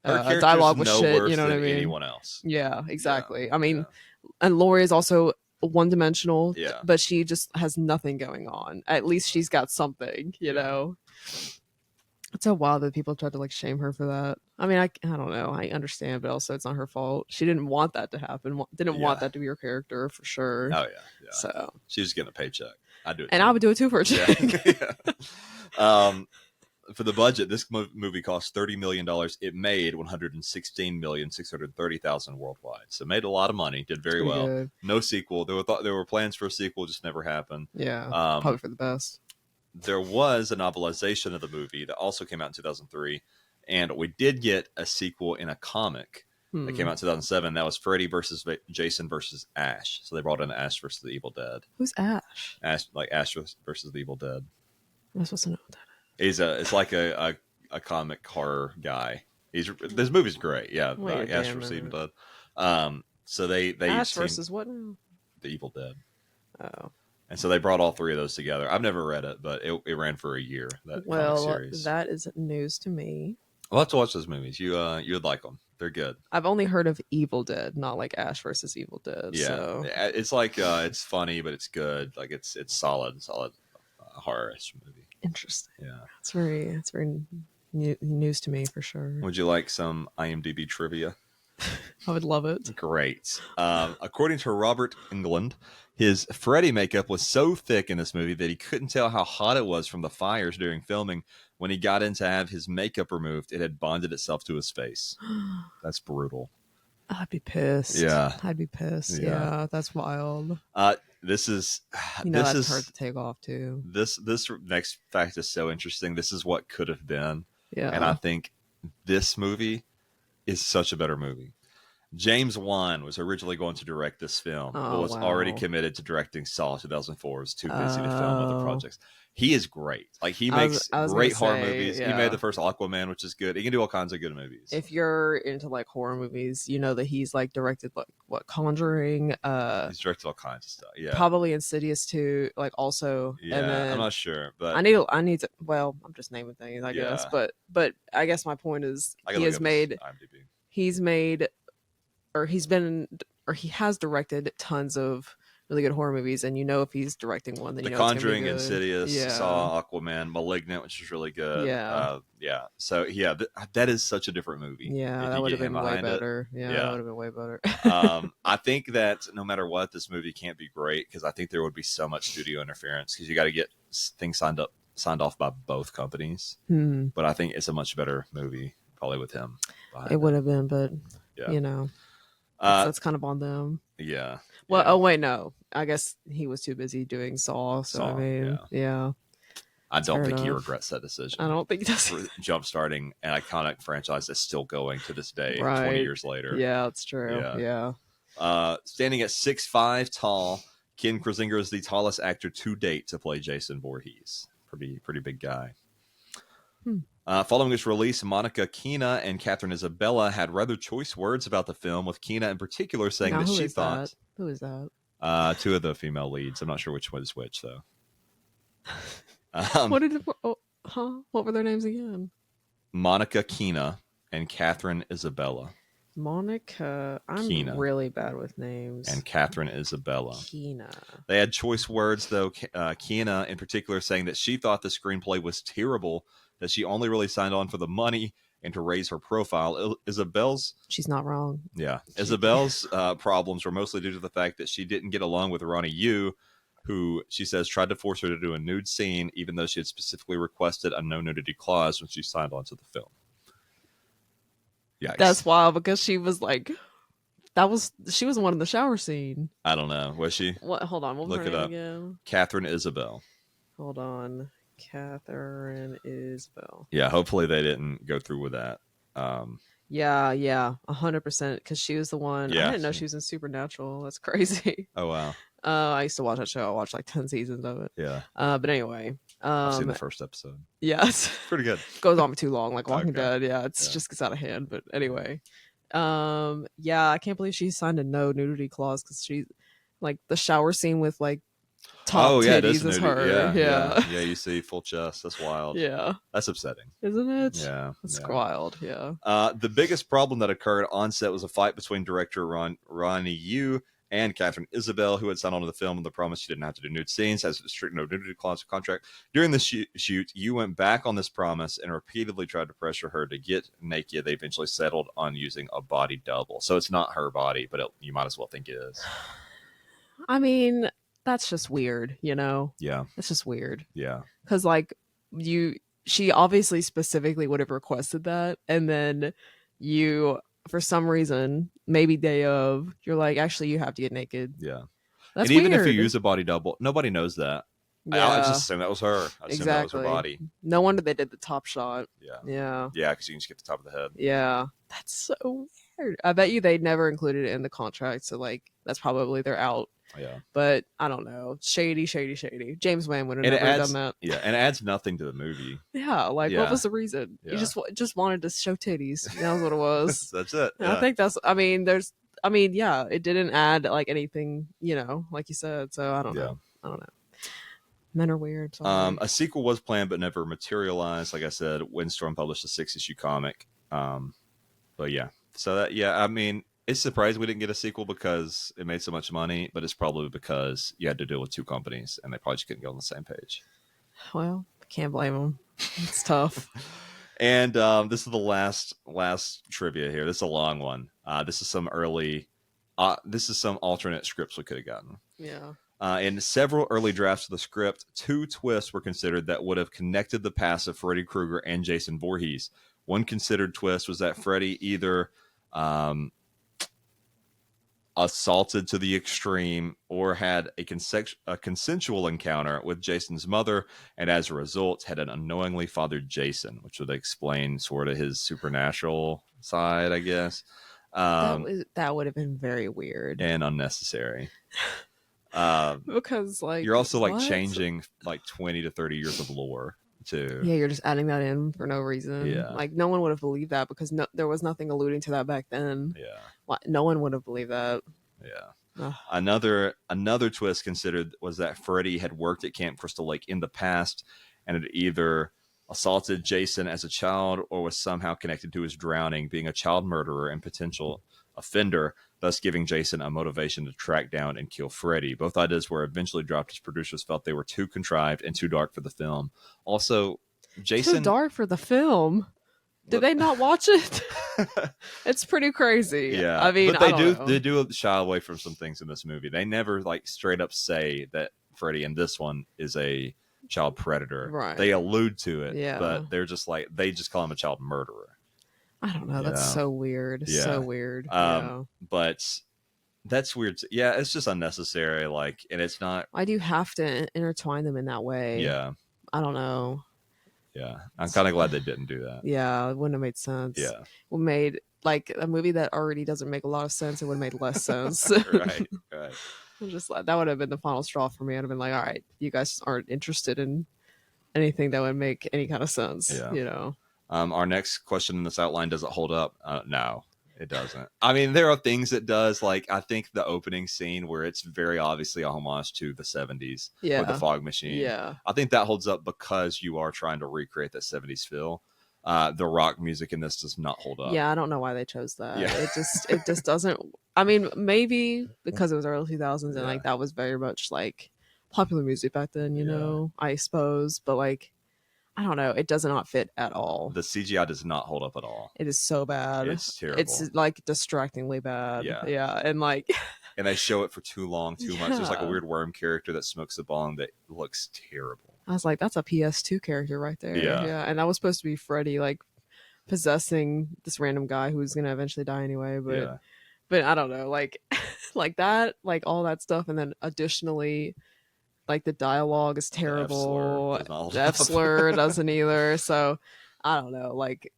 [SPEAKER 2] her
[SPEAKER 3] dialogue was
[SPEAKER 2] no
[SPEAKER 3] shit.
[SPEAKER 2] worse
[SPEAKER 3] You know what I
[SPEAKER 2] than
[SPEAKER 3] mean?
[SPEAKER 2] anyone else.
[SPEAKER 3] Yeah, exactly. I mean, and Lori is also one-dimensional.
[SPEAKER 2] Yeah.
[SPEAKER 3] But she just has nothing going on. At least she's got something. You know. It's so wild that people tried to like shame her for that. I mean, I don't know. I understand, but also it's not her fault. She didn't want that to happen. Didn't want that to be her character for sure.
[SPEAKER 2] Oh yeah.
[SPEAKER 3] So
[SPEAKER 2] she's just getting a paycheck. I'd do it.
[SPEAKER 3] And I would do it too for a check.
[SPEAKER 2] Yeah. For the budget, this movie cost $30 million. It made $116,630,000 worldwide. So it made a lot of money. Did very well.
[SPEAKER 3] Good.
[SPEAKER 2] No sequel. There were plans for a sequel, just never happened.
[SPEAKER 3] Yeah, probably for the best.
[SPEAKER 2] There was a novelization of the movie that also came out in 2003, and we did get a sequel in a comic that came out in 2007. That was Freddy versus Jason versus Ash. So they brought in Ash versus the Evil Dead.
[SPEAKER 3] Who's Ash?
[SPEAKER 2] Ash versus the Evil Dead.
[SPEAKER 3] I'm supposed to know that.
[SPEAKER 2] It's like a comic horror guy. This movie's great. Yeah, Ash versus Evil Dead. So they
[SPEAKER 3] Ash versus what now?
[SPEAKER 2] The Evil Dead.
[SPEAKER 3] Oh.
[SPEAKER 2] And so they brought all three of those together. I've never read it, but it ran for a year. That comic series.
[SPEAKER 3] That is news to me.
[SPEAKER 2] I'll have to watch those movies. You'd like them. They're good.
[SPEAKER 3] I've only heard of Evil Dead, not like Ash versus Evil Dead.
[SPEAKER 2] Yeah,
[SPEAKER 3] so.
[SPEAKER 2] It's like it's funny, but it's good. Like it's solid horror-ish movie.
[SPEAKER 3] Interesting.
[SPEAKER 2] Yeah,
[SPEAKER 3] it's very news to me for sure.
[SPEAKER 2] Would you like some IMDb trivia?
[SPEAKER 3] I would love it.
[SPEAKER 2] Great. According to Robert Englund, his Freddy makeup was so thick in this movie that he couldn't tell how hot it was from the fires during filming. When he got in to have his makeup removed, it had bonded itself to his face. That's brutal.
[SPEAKER 3] I'd be pissed.
[SPEAKER 2] Yeah.
[SPEAKER 3] I'd be pissed. Yeah, that's wild.
[SPEAKER 2] This is
[SPEAKER 3] that's hard to take off too.
[SPEAKER 2] This next fact is so interesting. This is what could have been.
[SPEAKER 3] Yeah.
[SPEAKER 2] And I think this movie is such a better movie. James Wan was originally going to direct this film, but was already committed to directing Saw 2004. Was too busy to film other projects. He is great. Like he makes great horror movies.
[SPEAKER 3] Yeah.
[SPEAKER 2] He made the first Aquaman, which is good. He can do all kinds of good movies.
[SPEAKER 3] If you're into like horror movies, you know that he's like directed like what Conjuring.
[SPEAKER 2] He's directed all kinds of stuff. Yeah,
[SPEAKER 3] probably Insidious too. Like also.
[SPEAKER 2] Yeah, and then, I'm not sure, but
[SPEAKER 3] I need to. Well, I'm just naming things, I guess. But I guess my point is he has made directed tons of really good horror movies, and you know if he's directing one, then
[SPEAKER 2] The
[SPEAKER 3] you know
[SPEAKER 2] Conjuring,
[SPEAKER 3] it's gonna be good.
[SPEAKER 2] Insidious, Saw, Aquaman, Malignant, which is really good.
[SPEAKER 3] Yeah,
[SPEAKER 2] So that is such a different movie.
[SPEAKER 3] Yeah, that would have been way better. Yeah, that would have been way better.
[SPEAKER 2] I think that no matter what, this movie can't be great because I think there would be so much studio interference because you got to get things signed off by both companies. But I think it's a much better movie, probably with him.
[SPEAKER 3] It would have been, but you know. That's kind of on them.
[SPEAKER 2] Yeah.
[SPEAKER 3] Well, oh wait, no. I guess he was too busy doing Saw. So I mean, yeah.
[SPEAKER 2] I don't think he regrets that decision.
[SPEAKER 3] I don't think he does.
[SPEAKER 2] Jump starting an iconic franchise that's still going to this day, 20 years later.
[SPEAKER 3] Yeah, that's true. Yeah.
[SPEAKER 2] Standing at 6'5" tall, Ken Krasinger is the tallest actor to date to play Jason Voorhees. Pretty big guy. Following its release, Monica Keena and Catherine Isabella had rather choice words about the film, with Keena in particular saying
[SPEAKER 3] Now,
[SPEAKER 2] that
[SPEAKER 3] who
[SPEAKER 2] she
[SPEAKER 3] is
[SPEAKER 2] thought...
[SPEAKER 3] that? Who is that?
[SPEAKER 2] Two of the female leads. I'm not sure which one is which, though.
[SPEAKER 3] What did? What were their names again?
[SPEAKER 2] Monica Keena and Catherine Isabella.
[SPEAKER 3] Monica. I'm
[SPEAKER 2] Keena.
[SPEAKER 3] really bad with names.
[SPEAKER 2] And Catherine Isabella.
[SPEAKER 3] Keena.
[SPEAKER 2] They had choice words, though. Keena, in particular, saying that she thought the screenplay was terrible, that she only really signed on for the money and to raise her profile. Isabel's...
[SPEAKER 3] She's not wrong.
[SPEAKER 2] Yeah. Isabel's problems were mostly due to the fact that she didn't get along with Ronnie Yu, who she says tried to force her to do a nude scene, even though she had specifically requested a no nudity clause when she signed on to the film. Yikes.
[SPEAKER 3] That's wild, because she was like, she was the one in the shower scene.
[SPEAKER 2] I don't know. Was she?
[SPEAKER 3] What? Hold on. What was
[SPEAKER 2] Look
[SPEAKER 3] her
[SPEAKER 2] it
[SPEAKER 3] name
[SPEAKER 2] up.
[SPEAKER 3] again?
[SPEAKER 2] Catherine Isabel.
[SPEAKER 3] Hold on. Catherine Isabel.
[SPEAKER 2] Yeah, hopefully they didn't go through with that.
[SPEAKER 3] Yeah, 100%. Because she was the one.
[SPEAKER 2] Yeah.
[SPEAKER 3] I didn't know she was in Supernatural. That's crazy.
[SPEAKER 2] Oh, wow.
[SPEAKER 3] I used to watch that show. I watched like 10 seasons of it.
[SPEAKER 2] Yeah.
[SPEAKER 3] But anyway.
[SPEAKER 2] I've seen the first episode.
[SPEAKER 3] Yeah. It's
[SPEAKER 2] Pretty good.
[SPEAKER 3] goes on for too long, like Walking
[SPEAKER 2] Okay.
[SPEAKER 3] Dead. Yeah, it's just gets out of hand. But anyway. Yeah, I can't believe she signed a no nudity clause, because she, like, the shower scene with like top
[SPEAKER 2] it
[SPEAKER 3] titties is her.
[SPEAKER 2] Yeah, you see full chest. That's wild.
[SPEAKER 3] Yeah.
[SPEAKER 2] That's upsetting.
[SPEAKER 3] Isn't it?
[SPEAKER 2] Yeah.
[SPEAKER 3] It's
[SPEAKER 2] yeah.
[SPEAKER 3] wild. Yeah.
[SPEAKER 2] The biggest problem that occurred on set was a fight between director Ronnie Yu and Catherine Isabel, who had signed on to the film on the promise she didn't have to do nude scenes, has a strict no nudity clause contract. During the shoot, Yu went back on this promise and repeatedly tried to pressure her to get naked. They eventually settled on using a body double. So it's not her body, but you might as well think it is.
[SPEAKER 3] I mean, that's just weird, you know?
[SPEAKER 2] Yeah.
[SPEAKER 3] It's just weird.
[SPEAKER 2] Yeah.
[SPEAKER 3] Because, like, she obviously specifically would have requested that, and then you, for some reason, maybe day of, you're like, actually, you have to get naked.
[SPEAKER 2] Yeah.
[SPEAKER 3] That's
[SPEAKER 2] and even
[SPEAKER 3] weird.
[SPEAKER 2] if you use a body double, nobody knows that.
[SPEAKER 3] Yeah.
[SPEAKER 2] I just assume that was her. I assume that was her body.
[SPEAKER 3] No wonder they did the top shot.
[SPEAKER 2] Yeah.
[SPEAKER 3] Yeah.
[SPEAKER 2] Yeah, because you can just get the top of the head.
[SPEAKER 3] Yeah. That's so weird. I bet you they never included it in the contract, so, like, that's probably they're out.
[SPEAKER 2] Yeah.
[SPEAKER 3] But I don't know. Shady. James Wan would have never done that.
[SPEAKER 2] Yeah, and it adds nothing to the movie.
[SPEAKER 3] Yeah, like, what was the reason?
[SPEAKER 2] Yeah.
[SPEAKER 3] You just wanted to show titties. That was what it was.
[SPEAKER 2] That's it.
[SPEAKER 3] Yeah. I think that's, yeah, it didn't add, like, anything, you know, like you said. So I don't know. Men are weird.
[SPEAKER 2] A sequel was planned but never materialized. Like I said, Windstorm published a 6-issue comic. But yeah. So that, I mean, it's surprising we didn't get a sequel because it made so much money, but it's probably because you had to deal with two companies and they probably just couldn't get on the same page.
[SPEAKER 3] Well, can't blame them. It's tough.
[SPEAKER 2] And this is the last trivia here. This is a long one. This is some alternate scripts we could have gotten.
[SPEAKER 3] Yeah.
[SPEAKER 2] In several early drafts of the script, 2 twists were considered that would have connected the past of Freddy Krueger and Jason Voorhees. One considered twist was that Freddy either assaulted to the extreme or had a consensual encounter with Jason's mother, and as a result had an unknowingly fathered Jason, which would explain sort of his supernatural side, I guess.
[SPEAKER 3] That would have been very weird
[SPEAKER 2] and unnecessary.
[SPEAKER 3] Because, like,
[SPEAKER 2] you're also like changing like 20 to 30 years of lore too.
[SPEAKER 3] Yeah, you're just adding that in for no reason.
[SPEAKER 2] Yeah.
[SPEAKER 3] Like, no one would have believed that because there was nothing alluding to that back then.
[SPEAKER 2] Yeah.
[SPEAKER 3] No one would have believed that.
[SPEAKER 2] Yeah.
[SPEAKER 3] Ugh.
[SPEAKER 2] Another twist considered was that Freddy had worked at Camp Crystal Lake in the past and had either assaulted Jason as a child or was somehow connected to his drowning, being a child murderer and potential offender, thus giving Jason a motivation to track down and kill Freddy. Both ideas were eventually dropped as producers felt they were too contrived and too dark for the film. Also, Jason...
[SPEAKER 3] Too dark for the film? Did they not watch it? It's pretty crazy.
[SPEAKER 2] Yeah.
[SPEAKER 3] I mean,
[SPEAKER 2] but they do shy away from some things in this movie. They never like straight up say that Freddy in this one is a child predator.
[SPEAKER 3] Right.
[SPEAKER 2] They allude to it,
[SPEAKER 3] Yeah.
[SPEAKER 2] but they're just like, they just call him a child murderer.
[SPEAKER 3] I don't know. That's so weird.
[SPEAKER 2] Yeah.
[SPEAKER 3] So weird.
[SPEAKER 2] But that's weird. Yeah, it's just unnecessary. Like, and it's not.
[SPEAKER 3] Why do you have to intertwine them in that way?
[SPEAKER 2] Yeah.
[SPEAKER 3] I don't know.
[SPEAKER 2] Yeah. I'm kind of glad they didn't do that.
[SPEAKER 3] Yeah, it wouldn't have made sense.
[SPEAKER 2] Yeah.
[SPEAKER 3] It made, like, a movie that already doesn't make a lot of sense. It would have made less sense.
[SPEAKER 2] Right.
[SPEAKER 3] I'm just like, that would have been the final straw for me. I'd have been like, all right, you guys aren't interested in anything that would make any kind of sense.
[SPEAKER 2] Yeah.
[SPEAKER 3] You know.
[SPEAKER 2] Our next question in this outline, does it hold up? No, it doesn't. I mean, there are things it does. Like, I think the opening scene where it's very obviously a homage to the 70s with the fog machine.
[SPEAKER 3] Yeah.
[SPEAKER 2] I think that holds up because you are trying to recreate that 70s feel. The rock music in this does not hold up.
[SPEAKER 3] Yeah, I don't know why they chose that.
[SPEAKER 2] Yeah.
[SPEAKER 3] It just doesn't. I mean, maybe because it was early 2000s and like that was very much like popular music back then, you know, I suppose. But like, I don't know, it does not fit at all.
[SPEAKER 2] The CGI does not hold up at all.
[SPEAKER 3] It is so bad.
[SPEAKER 2] It's terrible.
[SPEAKER 3] It's like distractingly bad. Yeah, and like,
[SPEAKER 2] and they show it for too long, too much. There's like a weird worm character that smokes a bong that looks terrible.
[SPEAKER 3] I was like, that's a PS2 character right there. Yeah, and that was supposed to be Freddy, like possessing this random guy who's gonna eventually die anyway. But I don't know, like like that, like all that stuff, and then additionally, like the dialogue is terrible. The F slur doesn't either. So I don't know. Like,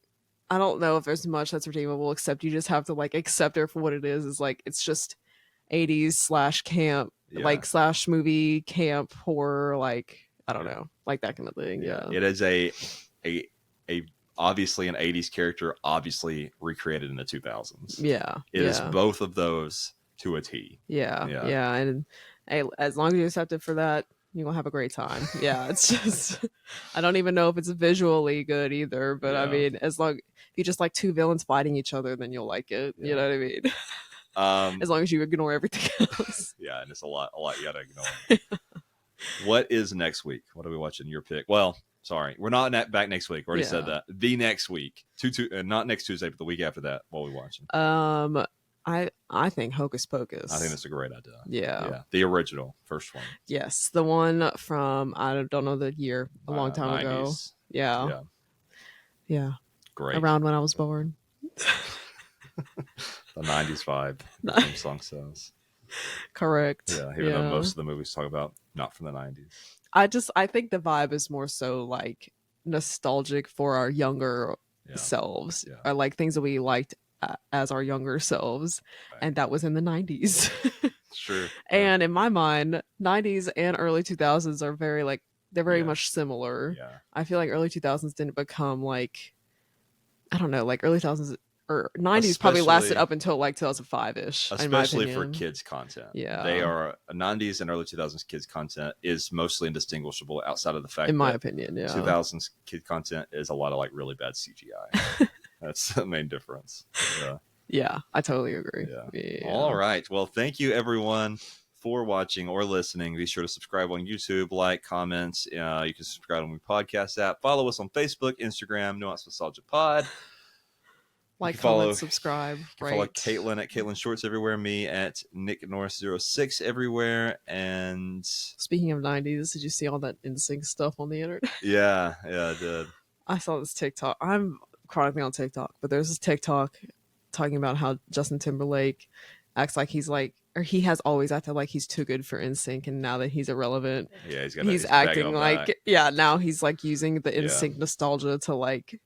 [SPEAKER 3] I don't know if there's much that's redeemable, except you just have to like accept it for what it is. Is like it's just 80s / camp, like / movie camp horror, like I don't know, like that kind of thing. Yeah.
[SPEAKER 2] It is a obviously an 80s character, obviously recreated in the 2000s.
[SPEAKER 3] Yeah.
[SPEAKER 2] It is both of those to a T.
[SPEAKER 3] Yeah. And hey, as long as you accept it for that, you're gonna have a great time. Yeah, it's just I don't even know if it's visually good either, but I mean, as long if you just like two villains fighting each other, then you'll like it. You know what I mean? As long as you ignore everything else.
[SPEAKER 2] Yeah, and it's a lot you gotta ignore. What is next week? What are we watching? Your pick. Well, sorry, we're not back next week. We already said that. The next week, not next Tuesday, but the week after that. What are we watching?
[SPEAKER 3] I think Hocus Pocus.
[SPEAKER 2] I think that's a great idea.
[SPEAKER 3] Yeah.
[SPEAKER 2] The original first one.
[SPEAKER 3] Yes, the one from I don't know the year, a long time 90s. Ago. Yeah.
[SPEAKER 2] Great.
[SPEAKER 3] Around when I was born.
[SPEAKER 2] The 90s vibe. The theme song says.
[SPEAKER 3] Correct.
[SPEAKER 2] Yeah, even though most of the movies talk about not from the 90s.
[SPEAKER 3] I think the vibe is more so like nostalgic for our younger selves, or like things that we liked as our younger selves, and that was in the 90s.
[SPEAKER 2] Sure.
[SPEAKER 3] And in my mind, 90s and early 2000s are very like they're very much similar.
[SPEAKER 2] Yeah.
[SPEAKER 3] I feel like early 2000s didn't become like I don't know, like early 2000s or 90s probably lasted up until like 2005-ish,
[SPEAKER 2] especially for kids content.
[SPEAKER 3] Yeah,
[SPEAKER 2] they are 90s and early 2000s kids content is mostly indistinguishable outside of the fact
[SPEAKER 3] in my opinion
[SPEAKER 2] 2000s kid content is a lot of like really bad CGI. That's the main difference.
[SPEAKER 3] Yeah, I totally agree.
[SPEAKER 2] All right, well, thank you everyone for watching or listening. Be sure to subscribe on YouTube, like, comments. You can subscribe on your podcast app, follow us on Facebook, Instagram, Nuanced Nostalgia Pod.
[SPEAKER 3] Like, comment, subscribe.
[SPEAKER 2] Follow Caitlin at Caitlin Shorts everywhere. Me at Nick Norris06 everywhere. And
[SPEAKER 3] speaking of 90s, did you see all that NSYNC stuff on the internet?
[SPEAKER 2] Yeah, I did.
[SPEAKER 3] I saw this TikTok. I'm chronically on TikTok, but there's this TikTok talking about how Justin Timberlake acts like he's like, or he has always acted like he's too good for NSYNC, and now that he's irrelevant, he's acting like now he's like using the NSYNC nostalgia to like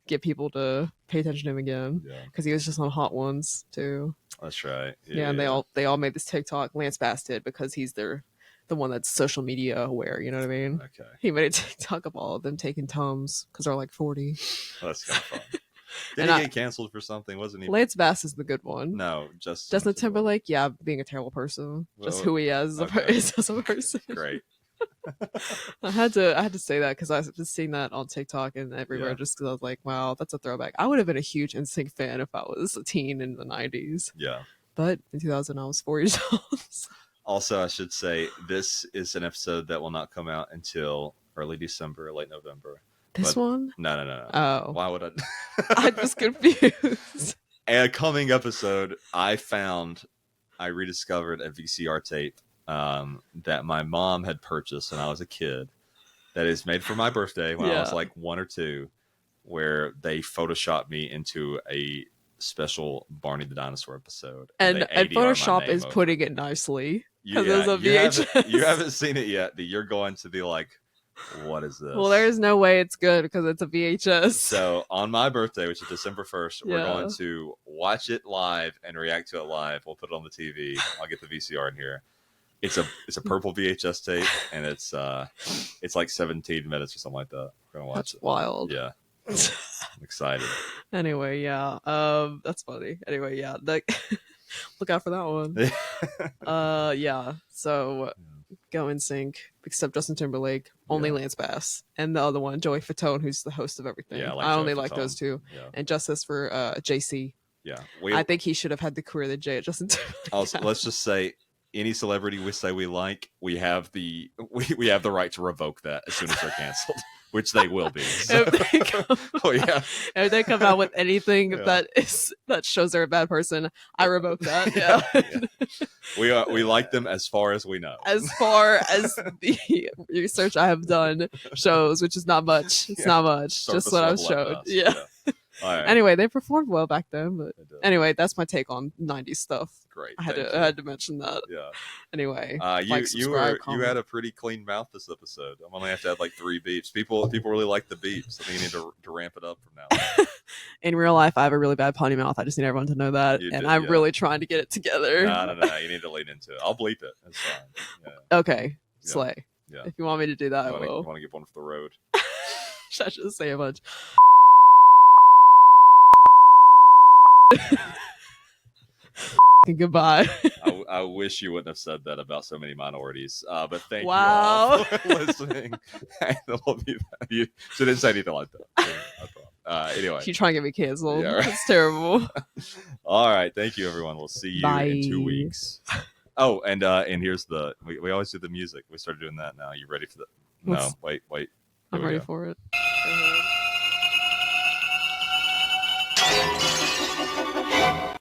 [SPEAKER 3] get people to pay attention to him again, because he was just on Hot Ones too.
[SPEAKER 2] That's right.
[SPEAKER 3] And they all made this TikTok. Lance Bass did, because he's the one that's social media aware. You know what I mean?
[SPEAKER 2] Okay.
[SPEAKER 3] He made a TikTok of all of them taking Tums because they're like 40.
[SPEAKER 2] Oh, that's kind of fun. Did he get canceled for something? Wasn't he?
[SPEAKER 3] Lance Bass is the good one.
[SPEAKER 2] No,
[SPEAKER 3] Justin Timberlake. Yeah, being a terrible person. Just who he is as a person.
[SPEAKER 2] Great.
[SPEAKER 3] I had to say that because I've just seen that on TikTok and everywhere, just because I was like, wow, that's a throwback. I would have been a huge NSYNC fan if I was a teen in the 90s.
[SPEAKER 2] Yeah.
[SPEAKER 3] But in 2000, I was 4 years old.
[SPEAKER 2] Also, I should say, this is an episode that will not come out until early December, late November.
[SPEAKER 3] This one?
[SPEAKER 2] No.
[SPEAKER 3] Oh.
[SPEAKER 2] Why would I?
[SPEAKER 3] I'm just confused.
[SPEAKER 2] A coming episode, I rediscovered a VCR tape that my mom had purchased when I was a kid, that is made for my birthday when I was like 1 or 2, where they photoshopped me into a special Barney the Dinosaur episode.
[SPEAKER 3] And Photoshop is putting it nicely, because it was a VHS.
[SPEAKER 2] You haven't seen it yet, but you're going to be like, what is this?
[SPEAKER 3] Well, there's no way it's good because it's a VHS.
[SPEAKER 2] So on my birthday, which is December 1st, we're going to watch it live and react to it live. We'll put it on the TV. I'll get the VCR in here. It's a purple VHS tape, and it's like 17 minutes or something like that. We're gonna watch it.
[SPEAKER 3] Wild.
[SPEAKER 2] Yeah. I'm excited.
[SPEAKER 3] Anyway, yeah. That's funny. Anyway, yeah. Like, look out for that one. Yeah. So go in sync, except Justin Timberlake, only Lance Bass, and the other one, Joey Fatone, who's the host of everything.
[SPEAKER 2] Yeah,
[SPEAKER 3] I only like those two.
[SPEAKER 2] Yeah.
[SPEAKER 3] And justice for JC.
[SPEAKER 2] Yeah.
[SPEAKER 3] I think he should have had the career that Justin Timberlake.
[SPEAKER 2] Also, let's just say any celebrity we say we like, we have the right to revoke that as soon as they're canceled, which they will be. So.
[SPEAKER 3] If they come out with anything that shows they're a bad person, I revoke that. Yeah.
[SPEAKER 2] We like them as far as we know.
[SPEAKER 3] As far as the research I have done shows, which is not much. It's not much. Just what I was showed. Yeah.
[SPEAKER 2] Right.
[SPEAKER 3] Anyway, they performed well back then, but anyway, that's my take on 90s stuff.
[SPEAKER 2] Great.
[SPEAKER 3] I had to mention that.
[SPEAKER 2] Yeah.
[SPEAKER 3] Anyway,
[SPEAKER 2] you had a pretty clean mouth this episode. I'm gonna have to add like 3 beeps. People really like the beeps. I think you need to ramp it up from now on.
[SPEAKER 3] In real life, I have a really bad potty mouth. I just need everyone to know that, I'm really trying to get it together.
[SPEAKER 2] No. You need to lean into it. I'll bleep it. That's fine. Yeah.
[SPEAKER 3] Okay, slay.
[SPEAKER 2] Yeah.
[SPEAKER 3] If you want me to do that, I will.
[SPEAKER 2] Want to get one for the road?
[SPEAKER 3] I should say a bunch. Goodbye.
[SPEAKER 2] I wish you wouldn't have said that about so many minorities. But thank you
[SPEAKER 3] all
[SPEAKER 2] for listening. You didn't say anything like that. Anyway,
[SPEAKER 3] you trying to get me canceled?
[SPEAKER 2] Yeah, right.
[SPEAKER 3] That's terrible.
[SPEAKER 2] All right, thank you, everyone. We'll see you in 2 weeks. Oh, and here's we always do the music. We started doing that now. You ready for that? No, wait.
[SPEAKER 3] I'm ready for it. Go ahead.